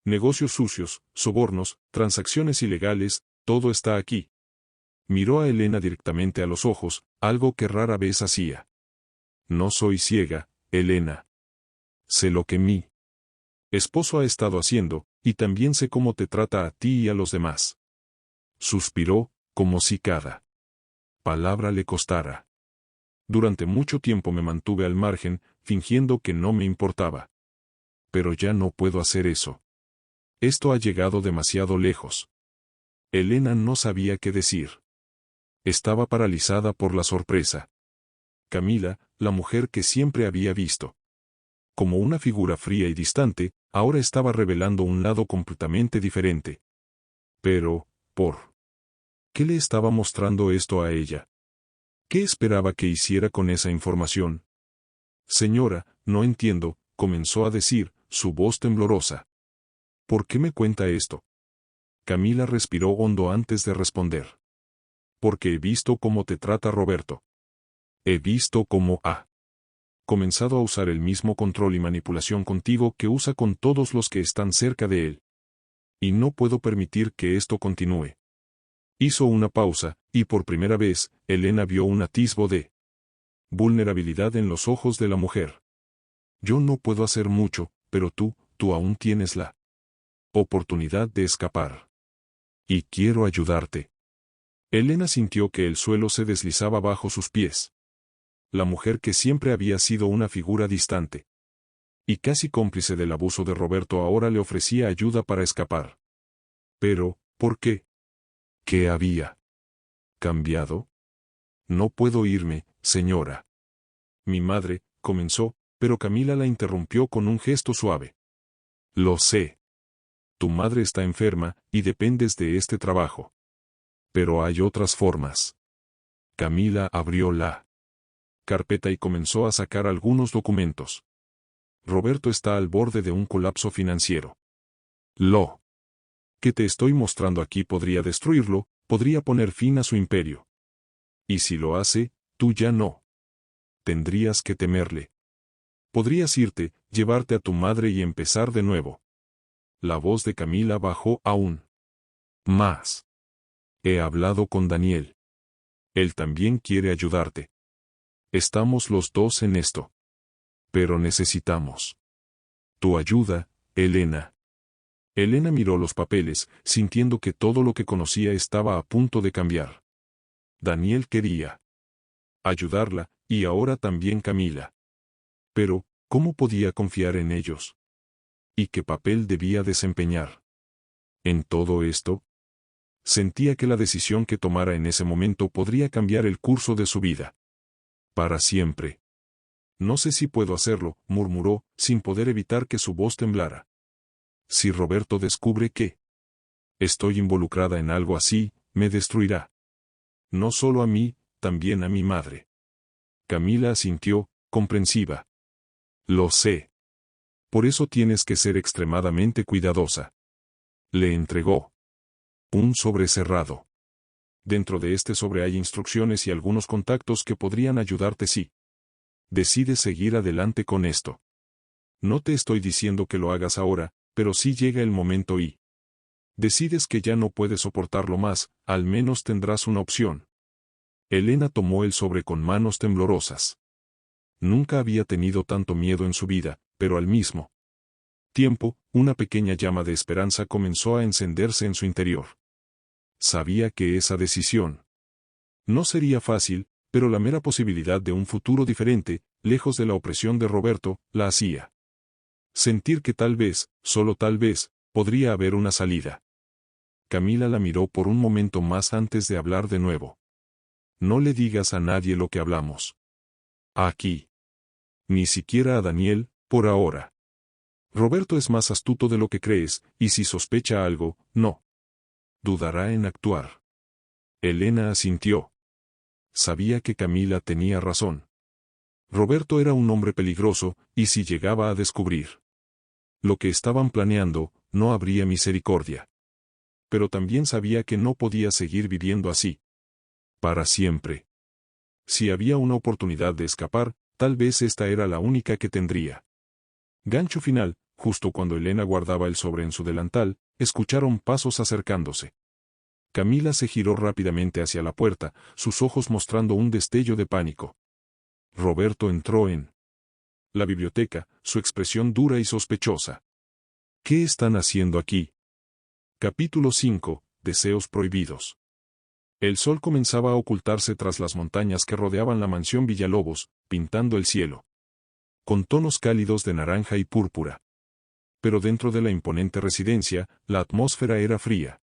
A: Negocios sucios, sobornos, transacciones ilegales, todo está aquí. Miró a Elena directamente a los ojos, algo que rara vez hacía. No soy ciega, Elena. Sé lo que mi esposo ha estado haciendo, y también sé cómo te trata a ti y a los demás. Suspiró, como si cada palabra le costara. Durante mucho tiempo me mantuve al margen, fingiendo que no me importaba. Pero ya no puedo hacer eso. Esto ha llegado demasiado lejos. Elena no sabía qué decir. Estaba paralizada por la sorpresa. Camila, la mujer que siempre había visto como una figura fría y distante, ahora estaba revelando un lado completamente diferente. Pero, ¿por qué le estaba mostrando esto a ella? ¿Qué esperaba que hiciera con esa información? Señora, no entiendo, comenzó a decir, su voz temblorosa. ¿Por qué me cuenta esto? Camila respiró hondo antes de responder. Porque he visto cómo te trata Roberto. He visto cómo ha comenzado a usar el mismo control y manipulación contigo que usa con todos los que están cerca de él. Y no puedo permitir que esto continúe. Hizo una pausa, y por primera vez, Elena vio un atisbo de vulnerabilidad en los ojos de la mujer. Yo no puedo hacer mucho, pero tú aún tienes la oportunidad de escapar. Y quiero ayudarte. Elena sintió que el suelo se deslizaba bajo sus pies. La mujer que siempre había sido una figura distante y casi cómplice del abuso de Roberto ahora le ofrecía ayuda para escapar. Pero, ¿por qué? ¿Qué había cambiado? No puedo irme, señora. Mi madre, comenzó, pero Camila la interrumpió con un gesto suave. Lo sé. Tu madre está enferma, y dependes de este trabajo. Pero hay otras formas. Camila abrió la carpeta y comenzó a sacar algunos documentos. Roberto está al borde de un colapso financiero. Lo que te estoy mostrando aquí podría destruirlo, podría poner fin a su imperio. Y si lo hace, tú ya no tendrías que temerle. Podrías irte, llevarte a tu madre y empezar de nuevo. La voz de Camila bajó aún más. He hablado con Daniel. Él también quiere ayudarte. Estamos los dos en esto. Pero necesitamos tu ayuda, Elena. Elena miró los papeles, sintiendo que todo lo que conocía estaba a punto de cambiar. Daniel quería ayudarla, y ahora también Camila. Pero, ¿cómo podía confiar en ellos? ¿Y qué papel debía desempeñar en todo esto? Sentía que la decisión que tomara en ese momento podría cambiar el curso de su vida. Para siempre. No sé si puedo hacerlo, murmuró, sin poder evitar que su voz temblara. Si Roberto descubre que estoy involucrada en algo así, me destruirá. No solo a mí, también a mi madre. Camila asintió, comprensiva. Lo sé. Por eso tienes que ser extremadamente cuidadosa. Le entregó un sobre cerrado. Dentro de este sobre hay instrucciones y algunos contactos que podrían ayudarte si decides seguir adelante con esto. No te estoy diciendo que lo hagas ahora, pero si llega el momento y decides que ya no puedes soportarlo más, al menos tendrás una opción. Elena tomó el sobre con manos temblorosas. Nunca había tenido tanto miedo en su vida, pero al mismo tiempo, una pequeña llama de esperanza comenzó a encenderse en su interior. Sabía que esa decisión no sería fácil, pero la mera posibilidad de un futuro diferente, lejos de la opresión de Roberto, la hacía sentir que tal vez, solo tal vez, podría haber una salida. Camila la miró por un momento más antes de hablar de nuevo. No le digas a nadie lo que hablamos. Aquí. Ni siquiera a Daniel, por ahora. Roberto es más astuto de lo que crees, y si sospecha algo, no dudará en actuar. Elena asintió. Sabía que Camila tenía razón. Roberto era un hombre peligroso, y si llegaba a descubrir lo que estaban planeando, no habría misericordia. Pero también sabía que no podía seguir viviendo así. Para siempre. Si había una oportunidad de escapar, tal vez esta era la única que tendría. Gancho final, justo cuando Elena guardaba el sobre en su delantal, escucharon pasos acercándose. Camila se giró rápidamente hacia la puerta, sus ojos mostrando un destello de pánico. Roberto entró en la biblioteca, su expresión dura y sospechosa. ¿Qué están haciendo aquí? Capítulo 5. Deseos prohibidos. El sol comenzaba a ocultarse tras las montañas que rodeaban la mansión Villalobos, pintando el cielo. con tonos cálidos de naranja y púrpura. Pero dentro de la imponente residencia, la atmósfera era fría,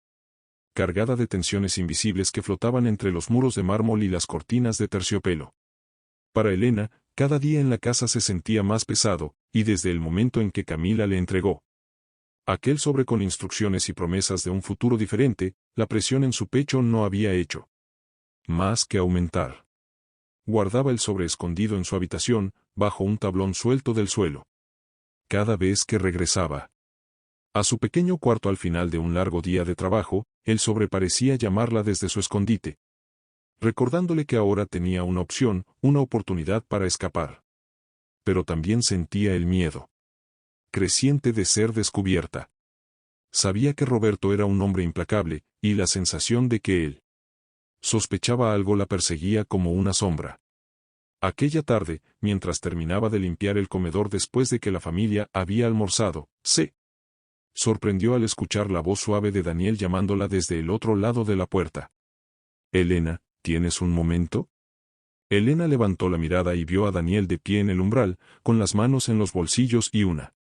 A: cargada de tensiones invisibles que flotaban entre los muros de mármol y las cortinas de terciopelo. Para Elena, cada día en la casa se sentía más pesado, y desde el momento en que Camila le entregó aquel sobre con instrucciones y promesas de un futuro diferente, la presión en su pecho no había hecho más que aumentar. Guardaba el sobre escondido en su habitación, bajo un tablón suelto del suelo. Cada vez que regresaba a su pequeño cuarto al final de un largo día de trabajo, el sobre parecía llamarla desde su escondite, recordándole que ahora tenía una opción, una oportunidad para escapar. Pero también sentía el miedo creciente de ser descubierta. Sabía que Roberto era un hombre implacable, y la sensación de que él sospechaba algo la perseguía como una sombra. Aquella tarde, mientras terminaba de limpiar el comedor después de que la familia había almorzado, se sorprendió al escuchar la voz suave de Daniel llamándola desde el otro lado de la puerta. «Elena, ¿tienes un momento?» Elena levantó la mirada y vio a Daniel de pie en el umbral, con las manos en los bolsillos y una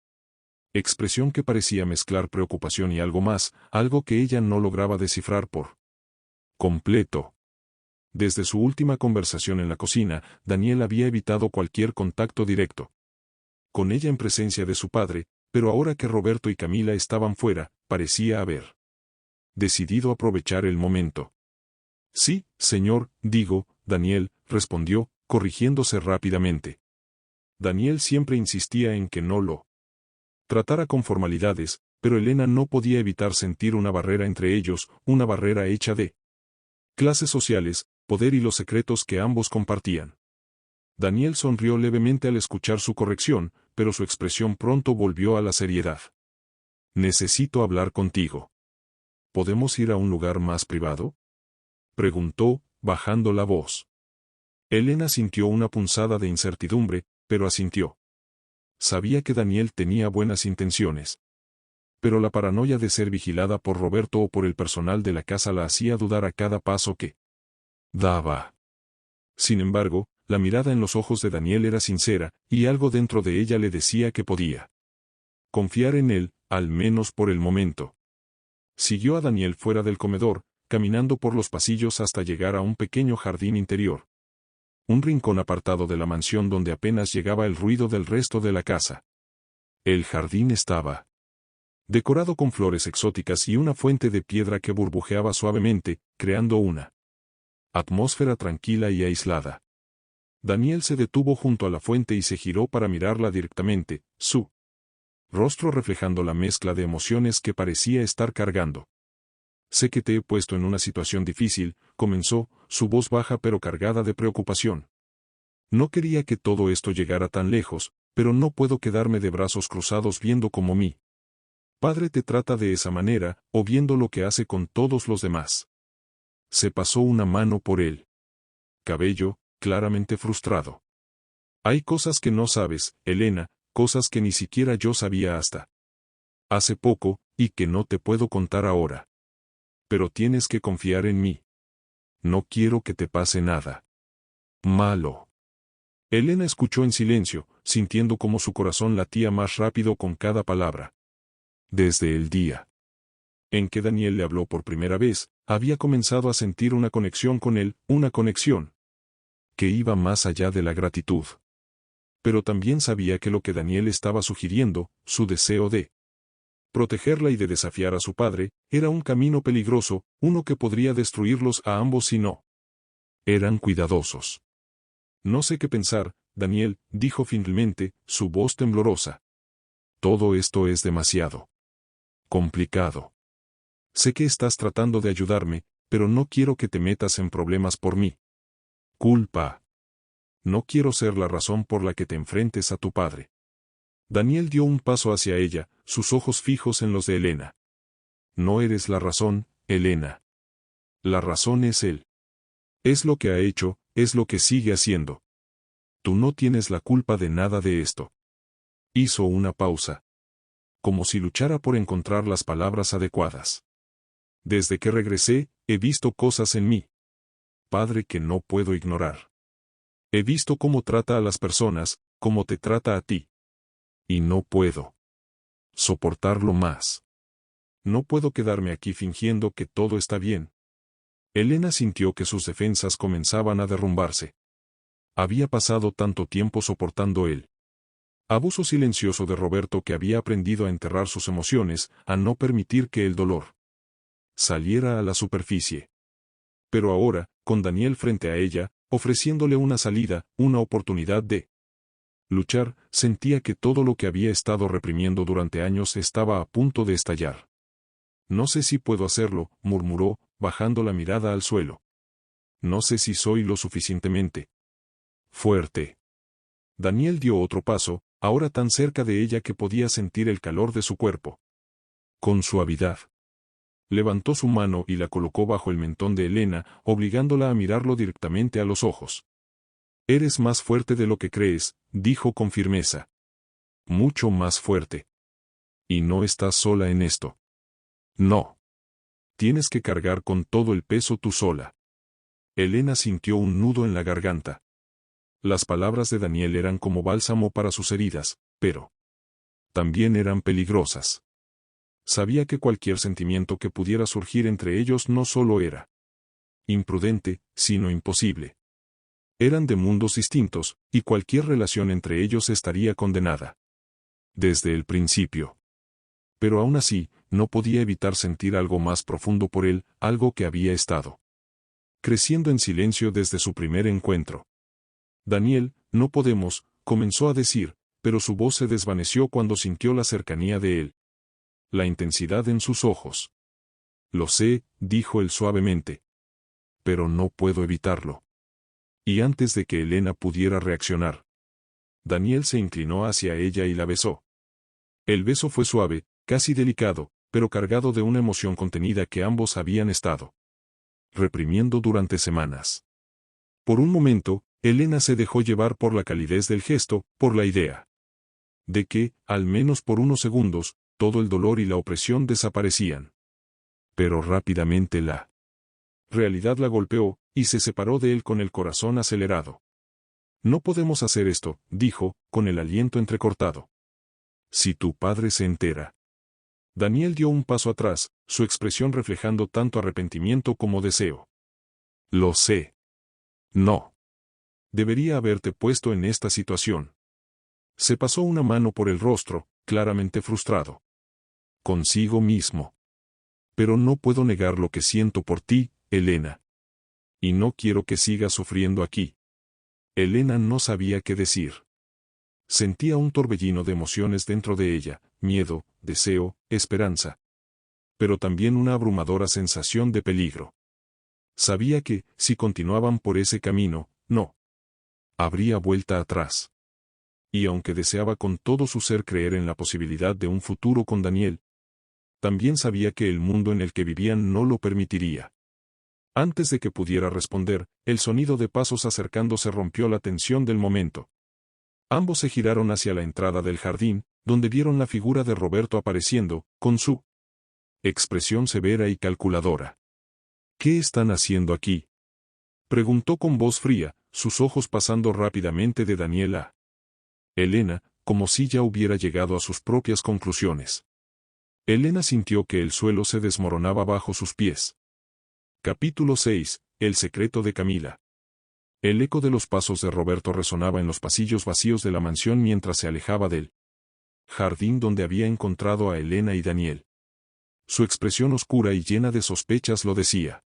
A: expresión que parecía mezclar preocupación y algo más, algo que ella no lograba descifrar por completo. Desde su última conversación en la cocina, Daniel había evitado cualquier contacto directo con ella en presencia de su padre, pero ahora que Roberto y Camila estaban fuera, parecía haber decidido aprovechar el momento. «Sí, señor, Daniel», respondió, corrigiéndose rápidamente. Daniel siempre insistía en que no lo tratara con formalidades, pero Elena no podía evitar sentir una barrera entre ellos, una barrera hecha de clases sociales, poder y los secretos que ambos compartían. Daniel sonrió levemente al escuchar su corrección, pero su expresión pronto volvió a la seriedad. «Necesito hablar contigo. ¿Podemos ir a un lugar más privado?», preguntó, bajando la voz. Elena sintió una punzada de incertidumbre, pero asintió. Sabía que Daniel tenía buenas intenciones, pero la paranoia de ser vigilada por Roberto o por el personal de la casa la hacía dudar a cada paso que daba. Sin embargo, la mirada en los ojos de Daniel era sincera, y algo dentro de ella le decía que podía confiar en él, al menos por el momento. Siguió a Daniel fuera del comedor, caminando por los pasillos hasta llegar a un pequeño jardín interior. Un rincón apartado de la mansión donde apenas llegaba el ruido del resto de la casa. El jardín estaba decorado con flores exóticas y una fuente de piedra que burbujeaba suavemente, creando una atmósfera tranquila y aislada. Daniel se detuvo junto a la fuente y se giró para mirarla directamente, su rostro reflejando la mezcla de emociones que parecía estar cargando. «Sé que te he puesto en una situación difícil», comenzó, su voz baja pero cargada de preocupación. «No quería que todo esto llegara tan lejos, pero no puedo quedarme de brazos cruzados viendo cómo mi padre te trata de esa manera, o viendo lo que hace con todos los demás». Se pasó una mano por el cabello, claramente frustrado. «Hay cosas que no sabes, Elena, cosas que ni siquiera yo sabía hasta hace poco, y que no te puedo contar ahora. Pero tienes que confiar en mí. No quiero que te pase nada malo». Elena escuchó en silencio, sintiendo cómo su corazón latía más rápido con cada palabra. Desde el día en que Daniel le habló por primera vez, había comenzado a sentir una conexión con él, una conexión que iba más allá de la gratitud. Pero también sabía que lo que Daniel estaba sugiriendo, su deseo de protegerla y de desafiar a su padre, era un camino peligroso, uno que podría destruirlos a ambos si no eran cuidadosos. «No sé qué pensar, Daniel», dijo finalmente, su voz temblorosa. «Todo esto es demasiado complicado. Sé que estás tratando de ayudarme, pero no quiero que te metas en problemas por mí culpa. No quiero ser la razón por la que te enfrentes a tu padre». Daniel dio un paso hacia ella, sus ojos fijos en los de Elena. «No eres la razón, Elena. La razón es él. Es lo que ha hecho, es lo que sigue haciendo. Tú no tienes la culpa de nada de esto». Hizo una pausa, como si luchara por encontrar las palabras adecuadas. «Desde que regresé, he visto cosas en mí padre que no puedo ignorar. He visto cómo trata a las personas, como te trata a ti. Y no puedo soportarlo más. No puedo quedarme aquí fingiendo que todo está bien. Elena sintió que sus defensas comenzaban a derrumbarse. Había pasado tanto tiempo soportando el abuso silencioso de Roberto que había aprendido a enterrar sus emociones, a no permitir que el dolor saliera a la superficie. Pero ahora, con Daniel frente a ella, ofreciéndole una salida, una oportunidad de luchar, sentía que todo lo que había estado reprimiendo durante años estaba a punto de estallar. No sé si puedo hacerlo, murmuró, bajando la mirada al suelo. No sé si soy lo suficientemente fuerte. Daniel dio otro paso, ahora tan cerca de ella que podía sentir el calor de su cuerpo. Con suavidad. Levantó su mano y la colocó bajo el mentón de Elena, obligándola a mirarlo directamente a los ojos. Eres más fuerte de lo que crees, dijo con firmeza. Mucho más fuerte. Y no estás sola en esto. No. Tienes que cargar con todo el peso tú sola. Elena sintió un nudo en la garganta. Las palabras de Daniel eran como bálsamo para sus heridas, pero también eran peligrosas. Sabía que cualquier sentimiento que pudiera surgir entre ellos no solo era imprudente, sino imposible. Eran de mundos distintos, y cualquier relación entre ellos estaría condenada. Desde el principio. Pero aún así, no podía evitar sentir algo más profundo por él, algo que había estado creciendo en silencio desde su primer encuentro. Daniel, no podemos, comenzó a decir, pero su voz se desvaneció cuando sintió la cercanía de él. La intensidad en sus ojos. Lo sé, dijo él suavemente. Pero no puedo evitarlo. Y antes de que Elena pudiera reaccionar, Daniel se inclinó hacia ella y la besó. El beso fue suave, casi delicado, pero cargado de una emoción contenida que ambos habían estado reprimiendo durante semanas. Por un momento, Elena se dejó llevar por la calidez del gesto, por la idea de que, al menos por unos segundos, todo el dolor y la opresión desaparecían. Pero rápidamente la realidad la golpeó, y se separó de él con el corazón acelerado. No podemos hacer esto, dijo, con el aliento entrecortado. Si tu padre se entera. Daniel dio un paso atrás, su expresión reflejando tanto arrepentimiento como deseo. Lo sé. No. Debería haberte puesto en esta situación. Se pasó una mano por el rostro, claramente frustrado. Consigo mismo. Pero no puedo negar lo que siento por ti, Elena. Y no quiero que sigas sufriendo aquí. Elena no sabía qué decir. Sentía un torbellino de emociones dentro de ella, miedo, deseo, esperanza. Pero también una abrumadora sensación de peligro. Sabía que, si continuaban por ese camino, no habría vuelta atrás. Y aunque deseaba con todo su ser creer en la posibilidad de un futuro con Daniel, también sabía que el mundo en el que vivían no lo permitiría. Antes de que pudiera responder, el sonido de pasos acercándose rompió la tensión del momento. Ambos se giraron hacia la entrada del jardín, donde vieron la figura de Roberto apareciendo, con su expresión severa y calculadora. ¿Qué están haciendo aquí? Preguntó con voz fría, sus ojos pasando rápidamente de Daniel a Elena, como si ya hubiera llegado a sus propias conclusiones. Elena sintió que el suelo se desmoronaba bajo sus pies. Capítulo 6. El secreto de Camila. El eco de los pasos de Roberto resonaba en los pasillos vacíos de la mansión mientras se alejaba del jardín donde había encontrado a Elena y Daniel. Su expresión oscura y llena de sospechas lo decía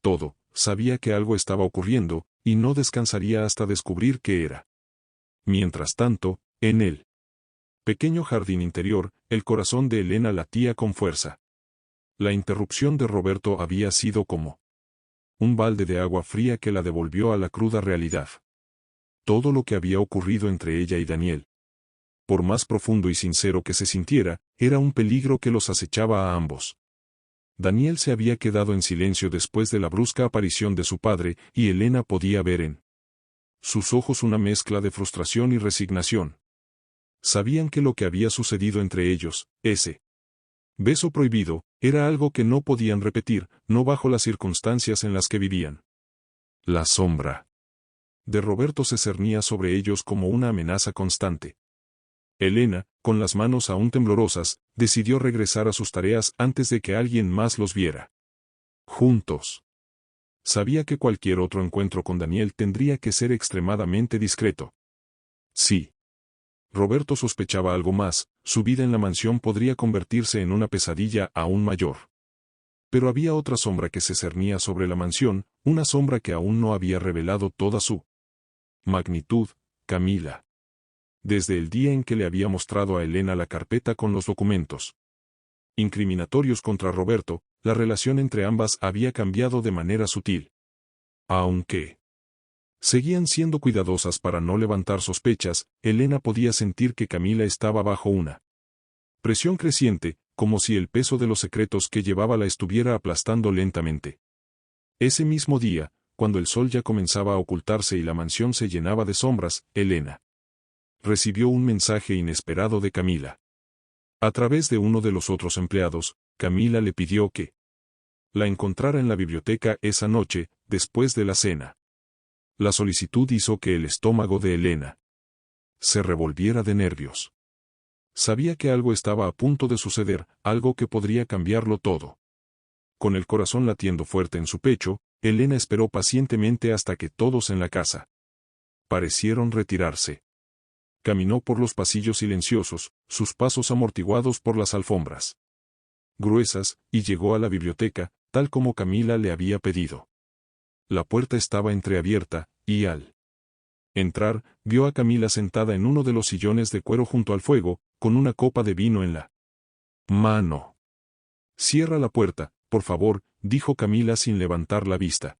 A: todo, sabía que algo estaba ocurriendo, y no descansaría hasta descubrir qué era. Mientras tanto, en el pequeño jardín interior, el corazón de Elena latía con fuerza. La interrupción de Roberto había sido como un balde de agua fría que la devolvió a la cruda realidad. Todo lo que había ocurrido entre ella y Daniel, por más profundo y sincero que se sintiera, era un peligro que los acechaba a ambos. Daniel se había quedado en silencio después de la brusca aparición de su padre, y Elena podía ver en sus ojos una mezcla de frustración y resignación. Sabían que lo que había sucedido entre ellos, ese beso prohibido, era algo que no podían repetir, no bajo las circunstancias en las que vivían. La sombra de Roberto se cernía sobre ellos como una amenaza constante. Elena, con las manos aún temblorosas, decidió regresar a sus tareas antes de que alguien más los viera. Juntos. Sabía que cualquier otro encuentro con Daniel tendría que ser extremadamente discreto. Sí. Roberto sospechaba algo más, su vida en la mansión podría convertirse en una pesadilla aún mayor. Pero había otra sombra que se cernía sobre la mansión, una sombra que aún no había revelado toda su magnitud, Camila. Desde el día en que le había mostrado a Elena la carpeta con los documentos incriminatorios contra Roberto, la relación entre ambas había cambiado de manera sutil. Aunque seguían siendo cuidadosas para no levantar sospechas, Elena podía sentir que Camila estaba bajo una presión creciente, como si el peso de los secretos que llevaba la estuviera aplastando lentamente. Ese mismo día, cuando el sol ya comenzaba a ocultarse y la mansión se llenaba de sombras, Elena recibió un mensaje inesperado de Camila. A través de uno de los otros empleados, Camila le pidió que la encontrara en la biblioteca esa noche, después de la cena. La solicitud hizo que el estómago de Elena se revolviera de nervios. Sabía que algo estaba a punto de suceder, algo que podría cambiarlo todo. Con el corazón latiendo fuerte en su pecho, Elena esperó pacientemente hasta que todos en la casa parecieron retirarse. Caminó por los pasillos silenciosos, sus pasos amortiguados por las alfombras gruesas, y llegó a la biblioteca, tal como Camila le había pedido. La puerta estaba entreabierta, y al entrar, vio a Camila sentada en uno de los sillones de cuero junto al fuego, con una copa de vino en la mano. «Cierra la puerta, por favor», dijo Camila sin levantar la vista.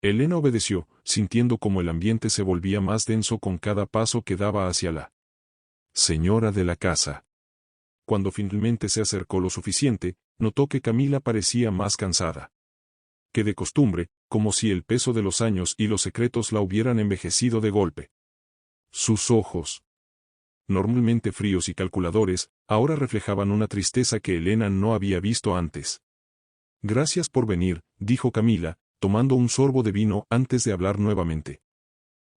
A: Elena obedeció, sintiendo como el ambiente se volvía más denso con cada paso que daba hacia la señora de la casa. Cuando finalmente se acercó lo suficiente, notó que Camila parecía más cansada que de costumbre, como si el peso de los años y los secretos la hubieran envejecido de golpe. Sus ojos, normalmente fríos y calculadores, ahora reflejaban una tristeza que Elena no había visto antes. «Gracias por venir», dijo Camila, tomando un sorbo de vino antes de hablar nuevamente.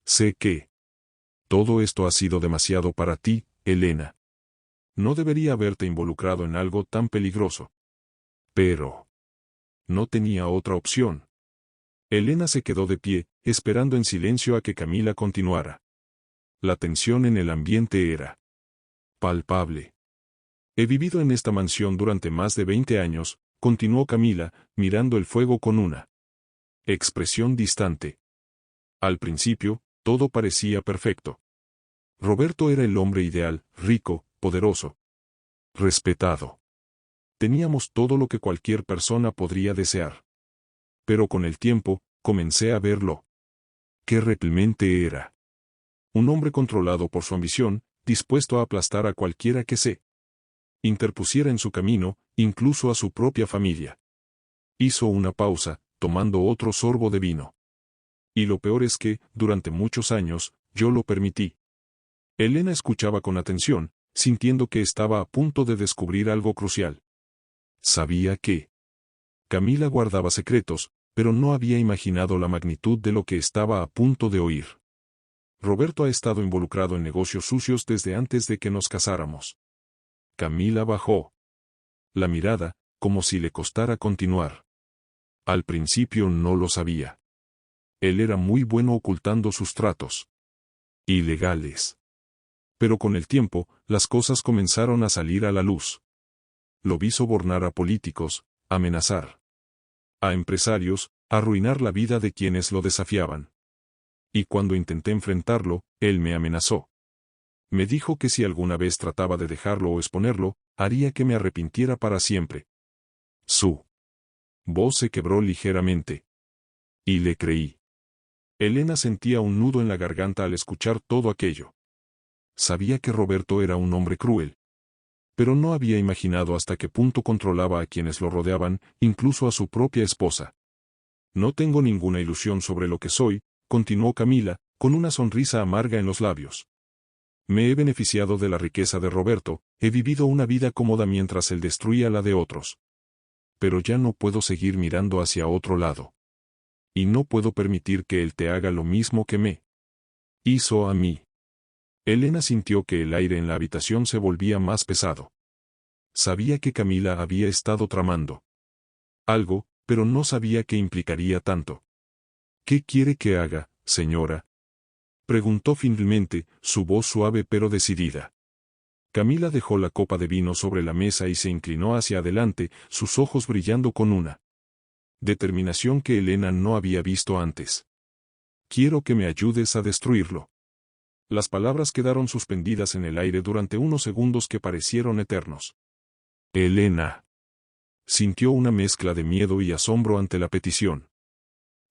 A: «Sé que todo esto ha sido demasiado para ti, Elena. No debería haberte involucrado en algo tan peligroso. Pero no tenía otra opción». Elena se quedó de pie, esperando en silencio a que Camila continuara. La tensión en el ambiente era palpable. «He vivido en esta mansión durante más de 20 años», continuó Camila, mirando el fuego con una expresión distante. Al principio, todo parecía perfecto. Roberto era el hombre ideal, rico, poderoso, respetado. Teníamos todo lo que cualquier persona podría desear. Pero con el tiempo, comencé a verlo. Qué realmente era. Un hombre controlado por su ambición, dispuesto a aplastar a cualquiera que se interpusiera en su camino, incluso a su propia familia. Hizo una pausa, tomando otro sorbo de vino. «Y lo peor es que, durante muchos años, yo lo permití». Elena escuchaba con atención, sintiendo que estaba a punto de descubrir algo crucial. Sabía que Camila guardaba secretos, pero no había imaginado la magnitud de lo que estaba a punto de oír. «Roberto ha estado involucrado en negocios sucios desde antes de que nos casáramos». Camila bajó la mirada, como si le costara continuar. Al principio no lo sabía. Él era muy bueno ocultando sus tratos ilegales. Pero con el tiempo, las cosas comenzaron a salir a la luz. Lo vi sobornar a políticos, amenazar a empresarios, arruinar la vida de quienes lo desafiaban. Y cuando intenté enfrentarlo, él me amenazó. Me dijo que si alguna vez trataba de dejarlo o exponerlo, haría que me arrepintiera para siempre. Su voz se quebró ligeramente. Y le creí. Elena sentía un nudo en la garganta al escuchar todo aquello. Sabía que Roberto era un hombre cruel. Pero no había imaginado hasta qué punto controlaba a quienes lo rodeaban, incluso a su propia esposa. «No tengo ninguna ilusión sobre lo que soy», continuó Camila, con una sonrisa amarga en los labios. «Me he beneficiado de la riqueza de Roberto, he vivido una vida cómoda mientras él destruía la de otros. Pero ya no puedo seguir mirando hacia otro lado. Y no puedo permitir que él te haga lo mismo que me hizo a mí. Elena sintió que el aire en la habitación se volvía más pesado. Sabía que Camila había estado tramando algo, pero no sabía qué implicaría tanto. ¿Qué quiere que haga, señora?, preguntó finalmente, su voz suave pero decidida. Camila dejó la copa de vino sobre la mesa y se inclinó hacia adelante, sus ojos brillando con una determinación que Elena no había visto antes. Quiero que me ayudes a destruirlo. Las palabras quedaron suspendidas en el aire durante unos segundos que parecieron eternos. Elena sintió una mezcla de miedo y asombro ante la petición.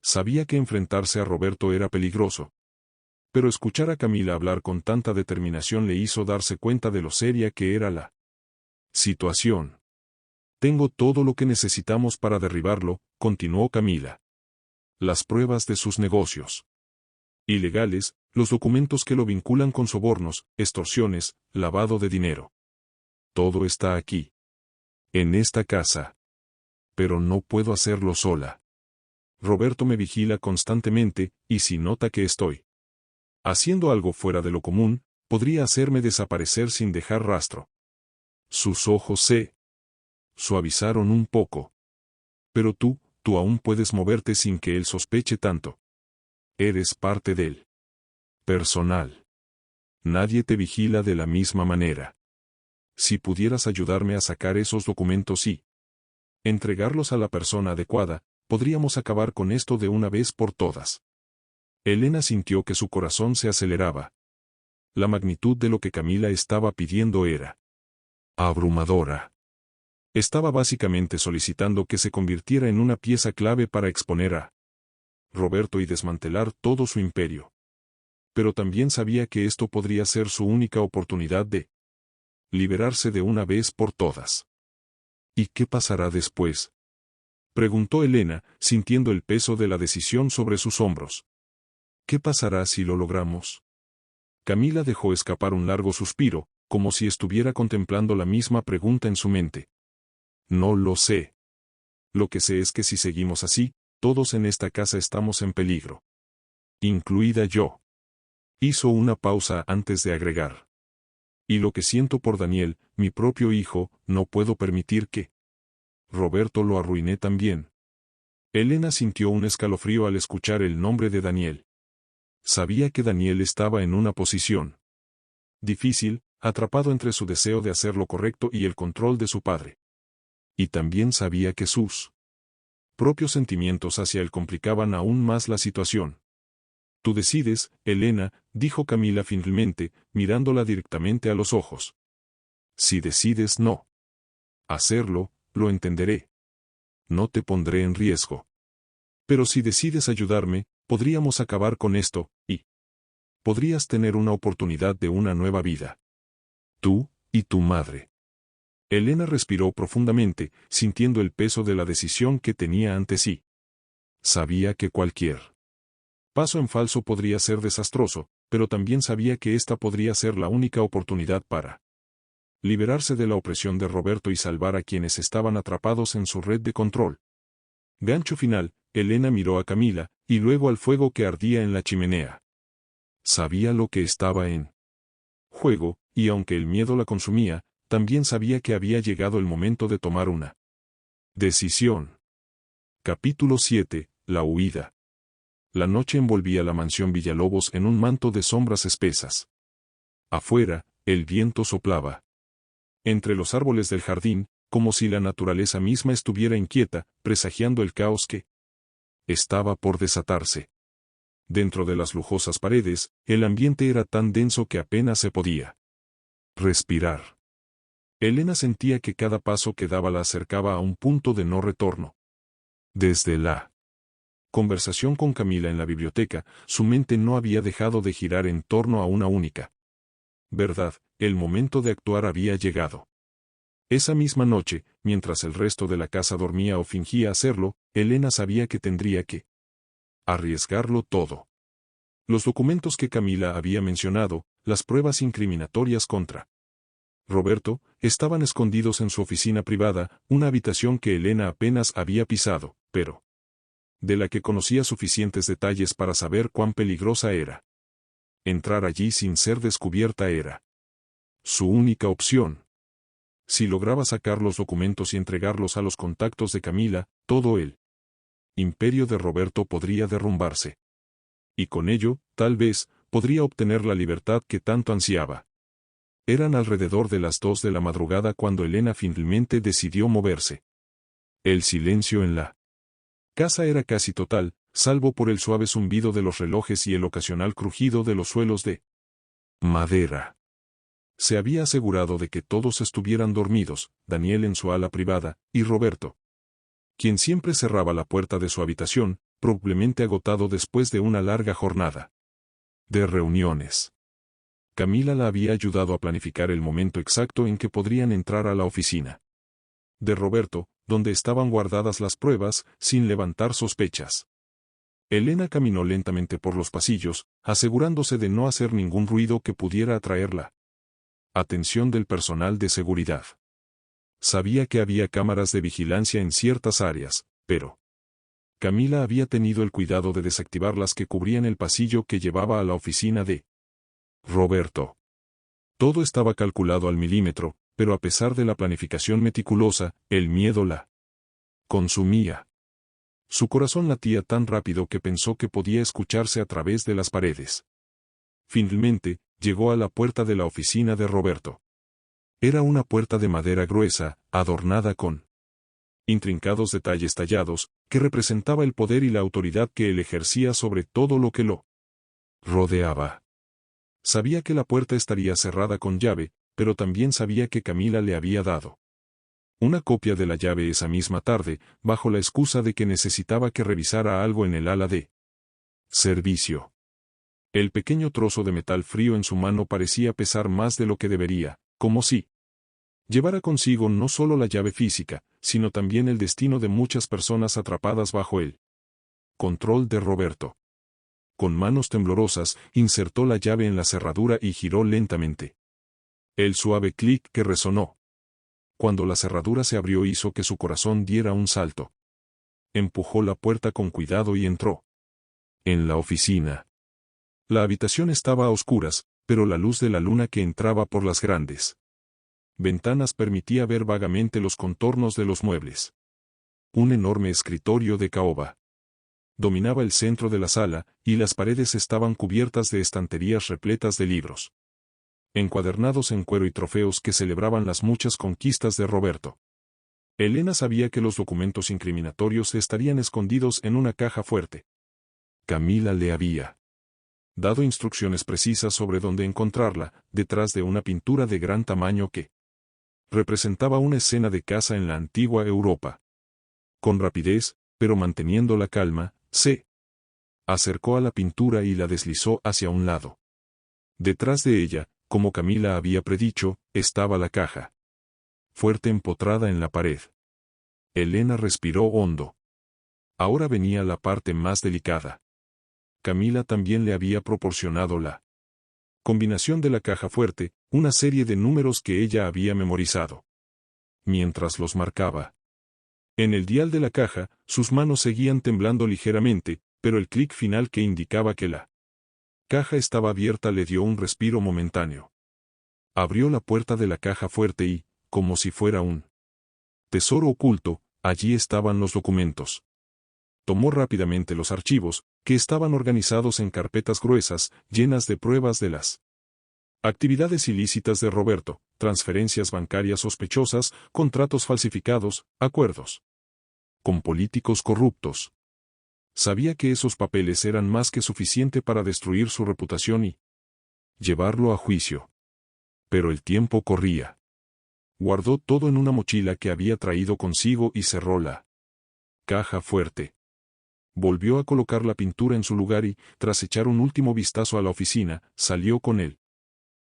A: Sabía que enfrentarse a Roberto era peligroso. Pero escuchar a Camila hablar con tanta determinación le hizo darse cuenta de lo seria que era la situación. Tengo todo lo que necesitamos para derribarlo, continuó Camila. Las pruebas de sus negocios ilegales, los documentos que lo vinculan con sobornos, extorsiones, lavado de dinero. Todo está aquí. En esta casa. Pero no puedo hacerlo sola. Roberto me vigila constantemente, y si nota que estoy haciendo algo fuera de lo común, podría hacerme desaparecer sin dejar rastro. Sus ojos se suavizaron un poco. Pero tú aún puedes moverte sin que él sospeche tanto. Eres parte del personal. Nadie te vigila de la misma manera. Si pudieras ayudarme a sacar esos documentos y entregarlos a la persona adecuada, podríamos acabar con esto de una vez por todas. Elena sintió que su corazón se aceleraba. La magnitud de lo que Camila estaba pidiendo era abrumadora. Estaba básicamente solicitando que se convirtiera en una pieza clave para exponer a Roberto y desmantelar todo su imperio. Pero también sabía que esto podría ser su única oportunidad de liberarse de una vez por todas. ¿Y qué pasará después?, preguntó Elena, sintiendo el peso de la decisión sobre sus hombros. ¿Qué pasará si lo logramos? Camila dejó escapar un largo suspiro, como si estuviera contemplando la misma pregunta en su mente. No lo sé. Lo que sé es que si seguimos así, todos en esta casa estamos en peligro. Incluida yo. Hizo una pausa antes de agregar. Y lo que siento por Daniel, mi propio hijo, no puedo permitir que Roberto lo arruiné también. Elena sintió un escalofrío al escuchar el nombre de Daniel. Sabía que Daniel estaba en una posición difícil, atrapado entre su deseo de hacer lo correcto y el control de su padre. Y también sabía que sus propios sentimientos hacia él complicaban aún más la situación. Tú decides, Elena, dijo Camila finalmente, mirándola directamente a los ojos. Si decides no hacerlo, lo entenderé. No te pondré en riesgo. Pero si decides ayudarme, podríamos acabar con esto, y podrías tener una oportunidad de una nueva vida. Tú, y tu madre. Elena respiró profundamente, sintiendo el peso de la decisión que tenía ante sí. Sabía que cualquier paso en falso podría ser desastroso, pero también sabía que esta podría ser la única oportunidad para liberarse de la opresión de Roberto y salvar a quienes estaban atrapados en su red de control. Gancho final, Elena miró a Camila, y luego al fuego que ardía en la chimenea. Sabía lo que estaba en juego, y aunque el miedo la consumía, también sabía que había llegado el momento de tomar una decisión. Capítulo 7. La huida. La noche envolvía la mansión Villalobos en un manto de sombras espesas. Afuera, el viento soplaba entre los árboles del jardín, como si la naturaleza misma estuviera inquieta, presagiando el caos que estaba por desatarse. Dentro de las lujosas paredes, el ambiente era tan denso que apenas se podía respirar. Elena sentía que cada paso que daba la acercaba a un punto de no retorno. Desde la conversación con Camila en la biblioteca, su mente no había dejado de girar en torno a una única verdad: el momento de actuar había llegado. Esa misma noche, mientras el resto de la casa dormía o fingía hacerlo, Elena sabía que tendría que arriesgarlo todo. Los documentos que Camila había mencionado, las pruebas incriminatorias contra Roberto, estaban escondidos en su oficina privada, una habitación que Elena apenas había pisado, pero de la que conocía suficientes detalles para saber cuán peligrosa era. Entrar allí sin ser descubierta era su única opción. Si lograba sacar los documentos y entregarlos a los contactos de Camila, todo el imperio de Roberto podría derrumbarse. Y con ello, tal vez, podría obtener la libertad que tanto ansiaba. Eran alrededor de las 2 de la madrugada cuando Elena finalmente decidió moverse. El silencio en la casa era casi total, salvo por el suave zumbido de los relojes y el ocasional crujido de los suelos de madera. Se había asegurado de que todos estuvieran dormidos, Daniel en su ala privada, y Roberto, quien siempre cerraba la puerta de su habitación, probablemente agotado después de una larga jornada de reuniones. Camila la había ayudado a planificar el momento exacto en que podrían entrar a la oficina de Roberto, donde estaban guardadas las pruebas, sin levantar sospechas. Elena caminó lentamente por los pasillos, asegurándose de no hacer ningún ruido que pudiera atraer la atención del personal de seguridad. Sabía que había cámaras de vigilancia en ciertas áreas, pero Camila había tenido el cuidado de desactivar las que cubrían el pasillo que llevaba a la oficina de Roberto. Todo estaba calculado al milímetro, pero a pesar de la planificación meticulosa, el miedo la consumía. Su corazón latía tan rápido que pensó que podía escucharse a través de las paredes. Finalmente, llegó a la puerta de la oficina de Roberto. Era una puerta de madera gruesa, adornada con intrincados detalles tallados, que representaba el poder y la autoridad que él ejercía sobre todo lo que lo rodeaba. Sabía que la puerta estaría cerrada con llave, pero también sabía que Camila le había dado una copia de la llave esa misma tarde, bajo la excusa de que necesitaba que revisara algo en el ala de servicio. El pequeño trozo de metal frío en su mano parecía pesar más de lo que debería, como si llevara consigo no solo la llave física, sino también el destino de muchas personas atrapadas bajo el control de Roberto. Con manos temblorosas, insertó la llave en la cerradura y giró lentamente. El suave clic que resonó cuando la cerradura se abrió hizo que su corazón diera un salto. Empujó la puerta con cuidado y entró en la oficina. La habitación estaba a oscuras, pero la luz de la luna que entraba por las grandes ventanas permitía ver vagamente los contornos de los muebles. Un enorme escritorio de caoba dominaba el centro de la sala, y las paredes estaban cubiertas de estanterías repletas de libros encuadernados en cuero y trofeos que celebraban las muchas conquistas de Roberto. Elena sabía que los documentos incriminatorios estarían escondidos en una caja fuerte. Camila le había dado instrucciones precisas sobre dónde encontrarla, detrás de una pintura de gran tamaño que representaba una escena de caza en la antigua Europa. Con rapidez, pero manteniendo la calma, se acercó a la pintura y la deslizó hacia un lado. Detrás de ella, como Camila había predicho, estaba la caja fuerte empotrada en la pared. Elena respiró hondo. Ahora venía la parte más delicada. Camila también le había proporcionado la combinación de la caja fuerte, una serie de números que ella había memorizado. Mientras los marcaba en el dial de la caja, sus manos seguían temblando ligeramente, pero el clic final que indicaba que la caja estaba abierta le dio un respiro momentáneo. Abrió la puerta de la caja fuerte y, como si fuera un tesoro oculto, allí estaban los documentos. Tomó rápidamente los archivos, que estaban organizados en carpetas gruesas, llenas de pruebas de las actividades ilícitas de Roberto, transferencias bancarias sospechosas, contratos falsificados, acuerdos con políticos corruptos. Sabía que esos papeles eran más que suficiente para destruir su reputación y llevarlo a juicio. Pero el tiempo corría. Guardó todo en una mochila que había traído consigo y cerró la caja fuerte. Volvió a colocar la pintura en su lugar y, tras echar un último vistazo a la oficina, salió con el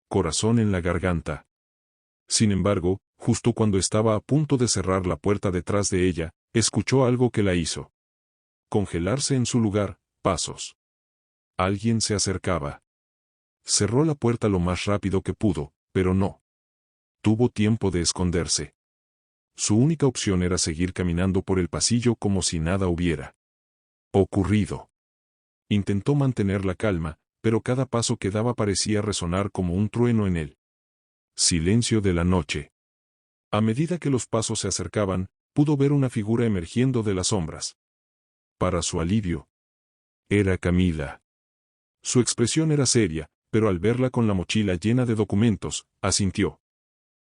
A: corazón en la garganta. Sin embargo, justo cuando estaba a punto de cerrar la puerta detrás de ella, escuchó algo que la hizo congelarse en su lugar, pasos. Alguien se acercaba. Cerró la puerta lo más rápido que pudo, pero no tuvo tiempo de esconderse. Su única opción era seguir caminando por el pasillo como si nada hubiera ocurrido. Intentó mantener la calma, pero cada paso que daba parecía resonar como un trueno en el silencio de la noche. A medida que los pasos se acercaban, pudo ver una figura emergiendo de las sombras. Para su alivio, era Camila. Su expresión era seria, pero al verla con la mochila llena de documentos, asintió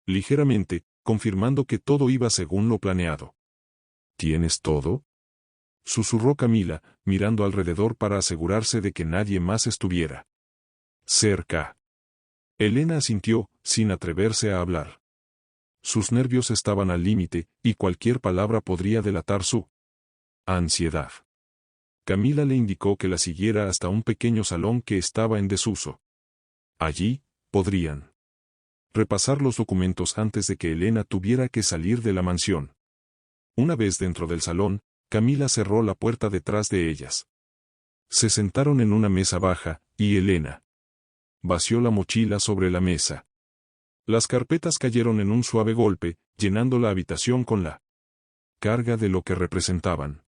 A: ligeramente, confirmando que todo iba según lo planeado. ¿Tienes todo?, susurró Camila, mirando alrededor para asegurarse de que nadie más estuviera cerca. Elena asintió, sin atreverse a hablar. Sus nervios estaban al límite, y cualquier palabra podría delatar su ansiedad. Camila le indicó que la siguiera hasta un pequeño salón que estaba en desuso. Allí, podrían repasar los documentos antes de que Elena tuviera que salir de la mansión. Una vez dentro del salón, Camila cerró la puerta detrás de ellas. Se sentaron en una mesa baja, y Elena vació la mochila sobre la mesa. Las carpetas cayeron en un suave golpe, llenando la habitación con la carga de lo que representaban.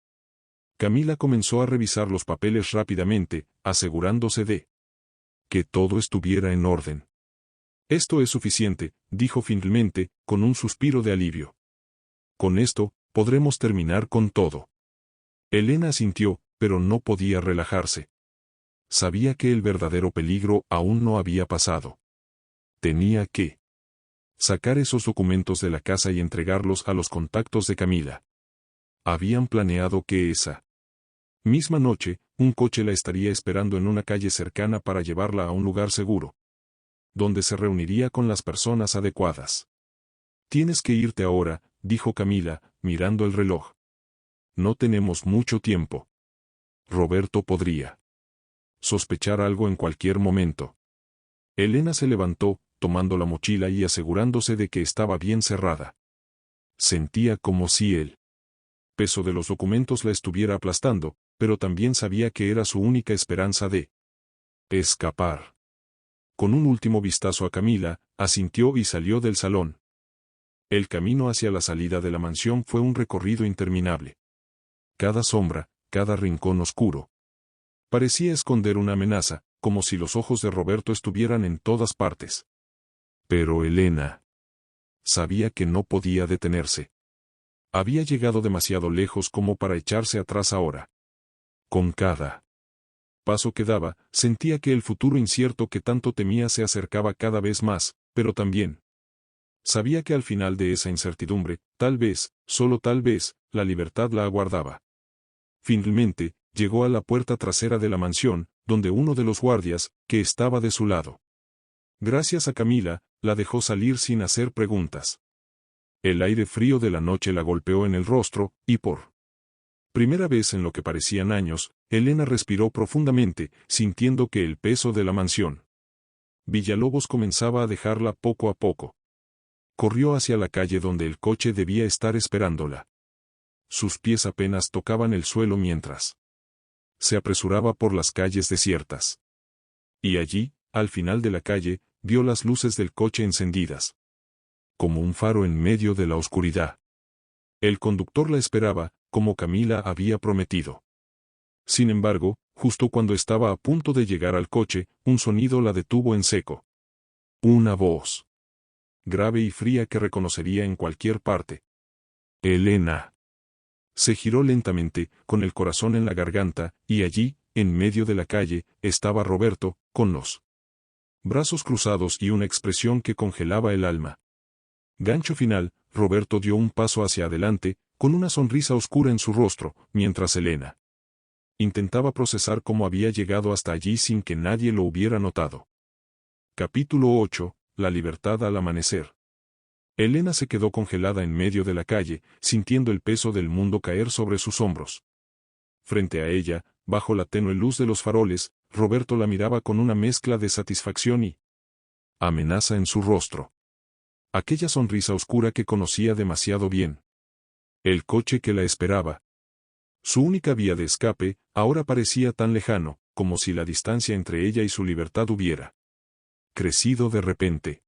A: Camila comenzó a revisar los papeles rápidamente, asegurándose de que todo estuviera en orden. Esto es suficiente, dijo finalmente, con un suspiro de alivio. Con esto, podremos terminar con todo. Elena asintió, pero no podía relajarse. Sabía que el verdadero peligro aún no había pasado. Tenía que sacar esos documentos de la casa y entregarlos a los contactos de Camila. Habían planeado que esa misma noche, un coche la estaría esperando en una calle cercana para llevarla a un lugar seguro, donde se reuniría con las personas adecuadas. Tienes que irte ahora, dijo Camila, mirando el reloj. No tenemos mucho tiempo. Roberto podría sospechar algo en cualquier momento. Elena se levantó, tomando la mochila y asegurándose de que estaba bien cerrada. Sentía como si el peso de los documentos la estuviera aplastando, pero también sabía que era su única esperanza de escapar. Con un último vistazo a Camila, asintió y salió del salón. El camino hacia la salida de la mansión fue un recorrido interminable. Cada sombra, cada rincón oscuro, parecía esconder una amenaza, como si los ojos de Roberto estuvieran en todas partes. Pero Elena sabía que no podía detenerse. Había llegado demasiado lejos como para echarse atrás ahora. Con cada paso que daba, sentía que el futuro incierto que tanto temía se acercaba cada vez más, pero también sabía que al final de esa incertidumbre, tal vez, solo tal vez, la libertad la aguardaba. Finalmente, llegó a la puerta trasera de la mansión, donde uno de los guardias, que estaba de su lado, gracias a Camila, la dejó salir sin hacer preguntas. El aire frío de la noche la golpeó en el rostro, y por primera vez en lo que parecían años, Elena respiró profundamente, sintiendo que el peso de la mansión Villalobos comenzaba a dejarla poco a poco. Corrió hacia la calle donde el coche debía estar esperándola. Sus pies apenas tocaban el suelo mientras se apresuraba por las calles desiertas. Y allí, al final de la calle, vio las luces del coche encendidas, como un faro en medio de la oscuridad. El conductor la esperaba, como Camila había prometido. Sin embargo, justo cuando estaba a punto de llegar al coche, un sonido la detuvo en seco. Una voz grave y fría que reconocería en cualquier parte. Elena. Se giró lentamente, con el corazón en la garganta, y allí, en medio de la calle, estaba Roberto, con los brazos cruzados y una expresión que congelaba el alma. Gancho final, Roberto dio un paso hacia adelante, con una sonrisa oscura en su rostro, mientras Elena intentaba procesar cómo había llegado hasta allí sin que nadie lo hubiera notado. Capítulo 8. La libertad al amanecer. Elena se quedó congelada en medio de la calle, sintiendo el peso del mundo caer sobre sus hombros. Frente a ella, bajo la tenue luz de los faroles, Roberto la miraba con una mezcla de satisfacción y amenaza en su rostro. Aquella sonrisa oscura que conocía demasiado bien. El coche que la esperaba. Su única vía de escape, ahora parecía tan lejano, como si la distancia entre ella y su libertad hubiera crecido de repente.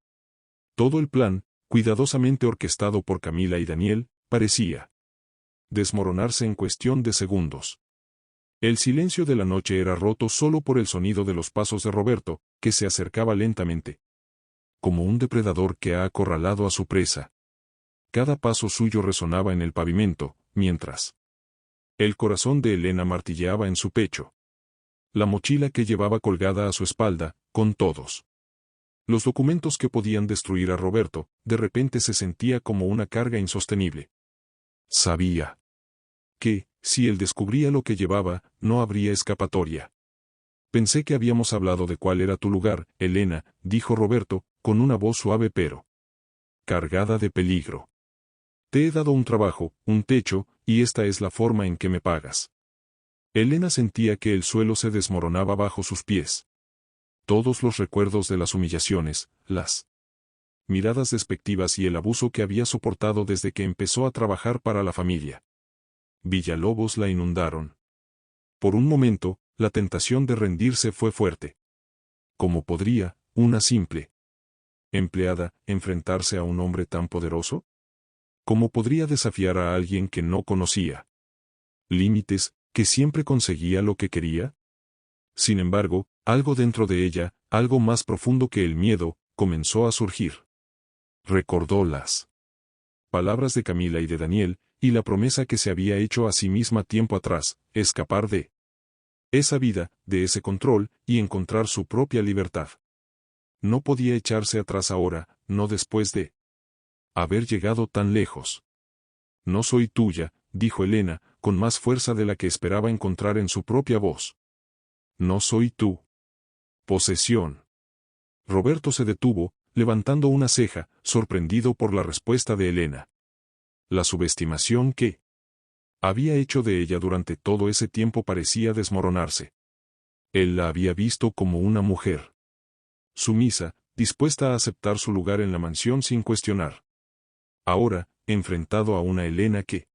A: Todo el plan, cuidadosamente orquestado por Camila y Daniel, parecía desmoronarse en cuestión de segundos. El silencio de la noche era roto solo por el sonido de los pasos de Roberto, que se acercaba lentamente. Como un depredador que ha acorralado a su presa. Cada paso suyo resonaba en el pavimento, mientras el corazón de Elena martilleaba en su pecho. La mochila que llevaba colgada a su espalda, con todos los documentos que podían destruir a Roberto, de repente se sentía como una carga insostenible. Sabía que, si él descubría lo que llevaba, no habría escapatoria. Pensé que habíamos hablado de cuál era tu lugar, Elena, dijo Roberto, con una voz suave pero cargada de peligro. Te he dado un trabajo, un techo, y esta es la forma en que me pagas. Elena sentía que el suelo se desmoronaba bajo sus pies. Todos los recuerdos de las humillaciones, las miradas despectivas y el abuso que había soportado desde que empezó a trabajar para la familia Villalobos la inundaron. Por un momento, la tentación de rendirse fue fuerte. ¿Cómo podría, una simple empleada, enfrentarse a un hombre tan poderoso? ¿Cómo podría desafiar a alguien que no conocía límites, que siempre conseguía lo que quería? Sin embargo, algo dentro de ella, algo más profundo que el miedo, comenzó a surgir. Recordó las palabras de Camila y de Daniel, y la promesa que se había hecho a sí misma tiempo atrás, escapar de esa vida, de ese control, y encontrar su propia libertad. No podía echarse atrás ahora, no después de haber llegado tan lejos. No soy tuya, dijo Elena, con más fuerza de la que esperaba encontrar en su propia voz. No soy tu posesión. Roberto se detuvo, levantando una ceja, sorprendido por la respuesta de Elena. La subestimación que había hecho de ella durante todo ese tiempo parecía desmoronarse. Él la había visto como una mujer sumisa, dispuesta a aceptar su lugar en la mansión sin cuestionar. Ahora, enfrentado a una Elena que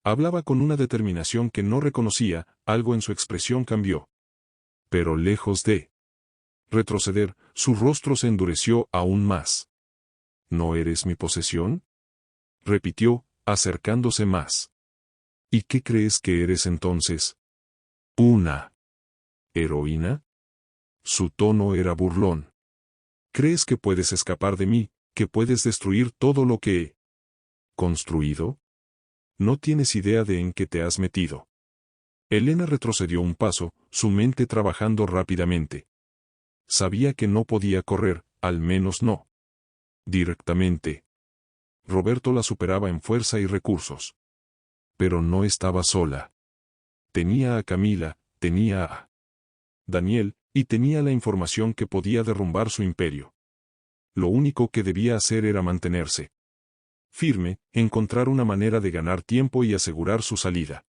A: hablaba con una determinación que no reconocía, algo en su expresión cambió. Pero lejos de retroceder, su rostro se endureció aún más. ¿No eres mi posesión?, repitió, acercándose más. ¿Y qué crees que eres entonces? ¿Una heroína? Su tono era burlón. ¿Crees que puedes escapar de mí, que puedes destruir todo lo que he construido? No tienes idea de en qué te has metido. Elena retrocedió un paso, su mente trabajando rápidamente. Sabía que no podía correr, al menos no directamente. Roberto la superaba en fuerza y recursos. Pero no estaba sola. Tenía a Camila, tenía a Daniel, y tenía la información que podía derrumbar su imperio. Lo único que debía hacer era mantenerse firme, encontrar una manera de ganar tiempo y asegurar su salida.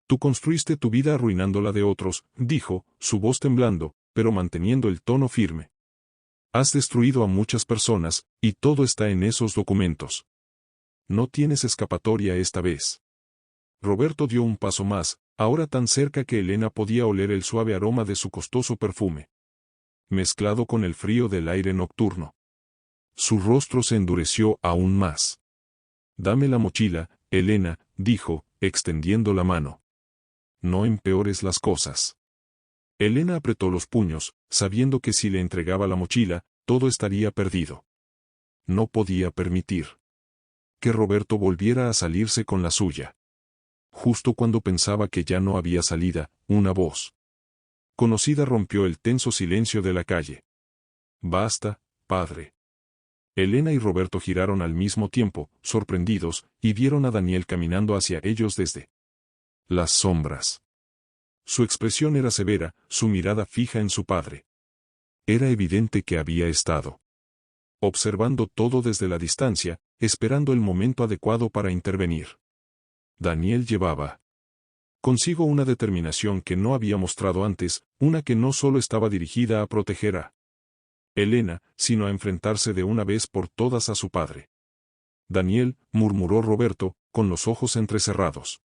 A: Tú construiste tu vida arruinando la de otros, dijo, su voz temblando, pero manteniendo el tono firme. Has destruido a muchas personas, y todo está en esos documentos. No tienes escapatoria esta vez. Roberto dio un paso más, ahora tan cerca que Elena podía oler el suave aroma de su costoso perfume, mezclado con el frío del aire nocturno. Su rostro se endureció aún más. Dame la mochila, Elena, dijo, extendiendo la mano. No empeores las cosas. Elena apretó los puños, sabiendo que si le entregaba la mochila, todo estaría perdido. No podía permitir que Roberto volviera a salirse con la suya. Justo cuando pensaba que ya no había salida, una voz conocida rompió el tenso silencio de la calle. Basta, padre. Elena y Roberto giraron al mismo tiempo, sorprendidos, y vieron a Daniel caminando hacia ellos desde las sombras. Su expresión era severa, su mirada fija en su padre. Era evidente que había estado observando todo desde la distancia, esperando el momento adecuado para intervenir. Daniel llevaba consigo una determinación que no había mostrado antes, una que no solo estaba dirigida a proteger a Elena, sino a enfrentarse de una vez por todas a su padre. Daniel, murmuró Roberto, con los ojos entrecerrados.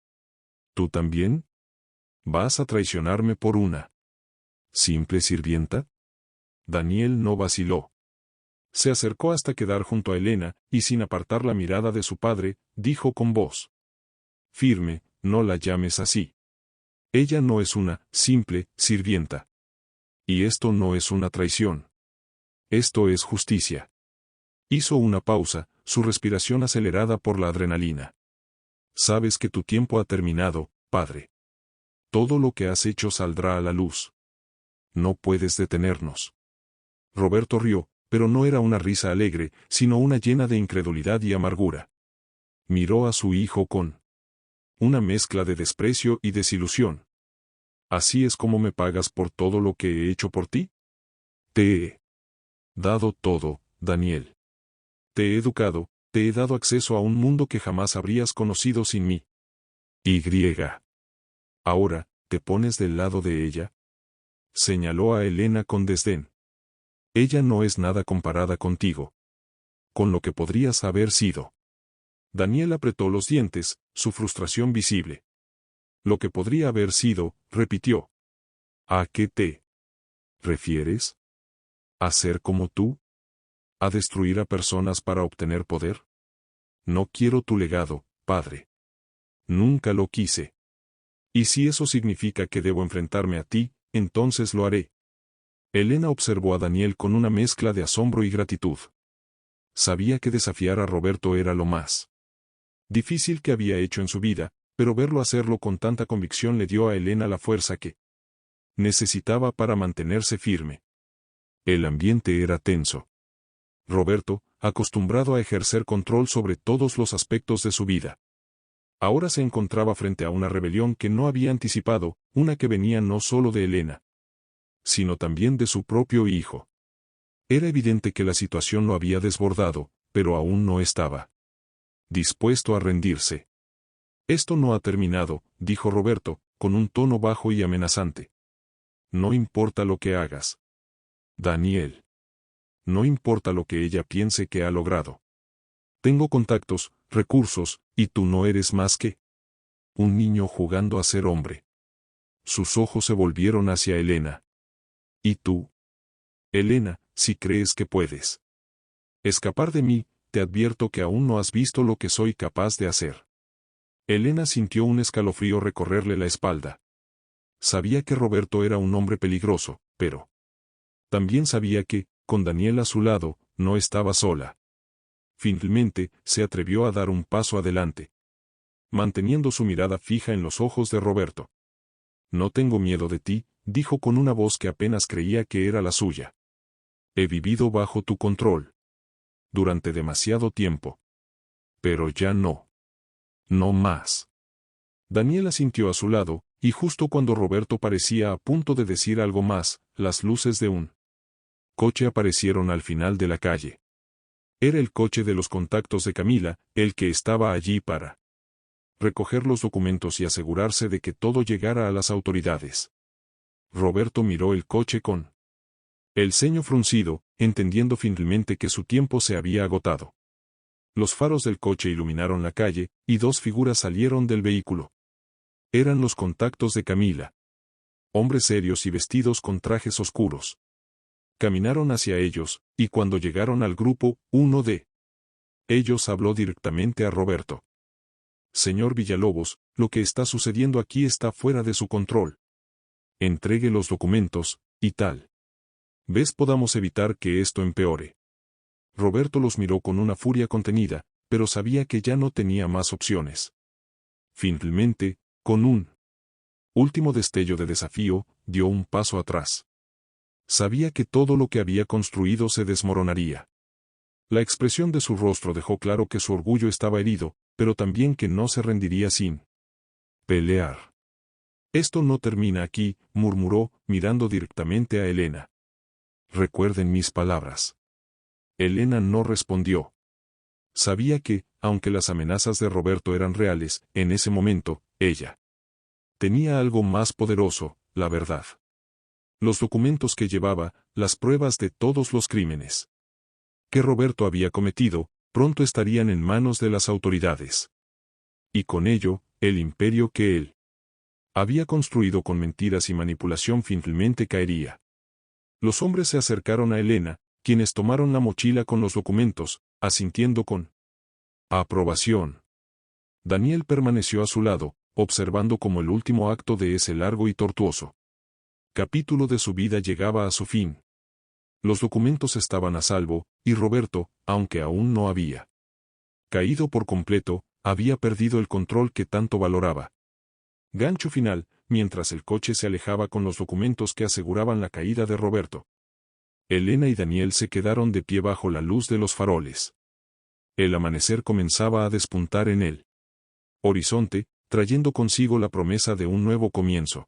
A: ¿Tú también? ¿Vas a traicionarme por una simple sirvienta? Daniel no vaciló. Se acercó hasta quedar junto a Elena, y sin apartar la mirada de su padre, dijo con voz firme, no la llames así. Ella no es una simple sirvienta. Y esto no es una traición. Esto es justicia. Hizo una pausa, su respiración acelerada por la adrenalina. Sabes que tu tiempo ha terminado, padre. Todo lo que has hecho saldrá a la luz. No puedes detenernos. Roberto rió, pero no era una risa alegre, sino una llena de incredulidad y amargura. Miró a su hijo con una mezcla de desprecio y desilusión. ¿Así es como me pagas por todo lo que he hecho por ti? Te he dado todo, Daniel. Te he educado, te he dado acceso a un mundo que jamás habrías conocido sin mí. Y. Ahora, ¿te pones del lado de ella? Señaló a Elena con desdén. Ella no es nada comparada contigo. Con lo que podrías haber sido. Daniel apretó los dientes, su frustración visible. Lo que podría haber sido, repitió. ¿A qué te refieres? ¿A ser como tú? ¿A destruir a personas para obtener poder? No quiero tu legado, padre. Nunca lo quise. Y si eso significa que debo enfrentarme a ti, entonces lo haré. Elena observó a Daniel con una mezcla de asombro y gratitud. Sabía que desafiar a Roberto era lo más difícil que había hecho en su vida, pero verlo hacerlo con tanta convicción le dio a Elena la fuerza que necesitaba para mantenerse firme. El ambiente era tenso. Roberto, acostumbrado a ejercer control sobre todos los aspectos de su vida, ahora se encontraba frente a una rebelión que no había anticipado, una que venía no solo de Elena, sino también de su propio hijo. Era evidente que la situación lo había desbordado, pero aún no estaba dispuesto a rendirse. Esto no ha terminado, dijo Roberto, con un tono bajo y amenazante. No importa lo que hagas, Daniel. No importa lo que ella piense que ha logrado. Tengo contactos, recursos, y tú no eres más que un niño jugando a ser hombre. Sus ojos se volvieron hacia Elena. ¿Y tú? Elena, si crees que puedes escapar de mí, te advierto que aún no has visto lo que soy capaz de hacer. Elena sintió un escalofrío recorrerle la espalda. Sabía que Roberto era un hombre peligroso, pero también sabía que, con Daniel a su lado, no estaba sola. Finalmente, se atrevió a dar un paso adelante, manteniendo su mirada fija en los ojos de Roberto. No tengo miedo de ti, dijo con una voz que apenas creía que era la suya. He vivido bajo tu control durante demasiado tiempo. Pero ya no. No más. Daniel asintió a su lado, y justo cuando Roberto parecía a punto de decir algo más, las luces de un coche aparecieron al final de la calle. Era el coche de los contactos de Camila, el que estaba allí para recoger los documentos y asegurarse de que todo llegara a las autoridades. Roberto miró el coche con el ceño fruncido, entendiendo finalmente que su tiempo se había agotado. Los faros del coche iluminaron la calle, y dos figuras salieron del vehículo. Eran los contactos de Camila. Hombres serios y vestidos con trajes oscuros. Caminaron hacia ellos, y cuando llegaron al grupo, uno de ellos habló directamente a Roberto. Señor Villalobos, lo que está sucediendo aquí está fuera de su control. Entregue los documentos, y tal vez podamos evitar que esto empeore. Roberto los miró con una furia contenida, pero sabía que ya no tenía más opciones. Finalmente, con un último destello de desafío, dio un paso atrás. Sabía que todo lo que había construido se desmoronaría. La expresión de su rostro dejó claro que su orgullo estaba herido, pero también que no se rendiría sin pelear. Esto no termina aquí, murmuró, mirando directamente a Elena. Recuerden mis palabras. Elena no respondió. Sabía que, aunque las amenazas de Roberto eran reales, en ese momento, ella tenía algo más poderoso, la verdad. Los documentos que llevaba, las pruebas de todos los crímenes que Roberto había cometido, pronto estarían en manos de las autoridades. Y con ello, el imperio que él había construido con mentiras y manipulación finalmente caería. Los hombres se acercaron a Elena, quienes tomaron la mochila con los documentos, asintiendo con aprobación. Daniel permaneció a su lado, observando como el último acto de ese largo y tortuoso capítulo de su vida llegaba a su fin. Los documentos estaban a salvo, y Roberto, aunque aún no había caído por completo, había perdido el control que tanto valoraba. Gancho final, mientras el coche se alejaba con los documentos que aseguraban la caída de Roberto. Elena y Daniel se quedaron de pie bajo la luz de los faroles. El amanecer comenzaba a despuntar en el horizonte, trayendo consigo la promesa de un nuevo comienzo.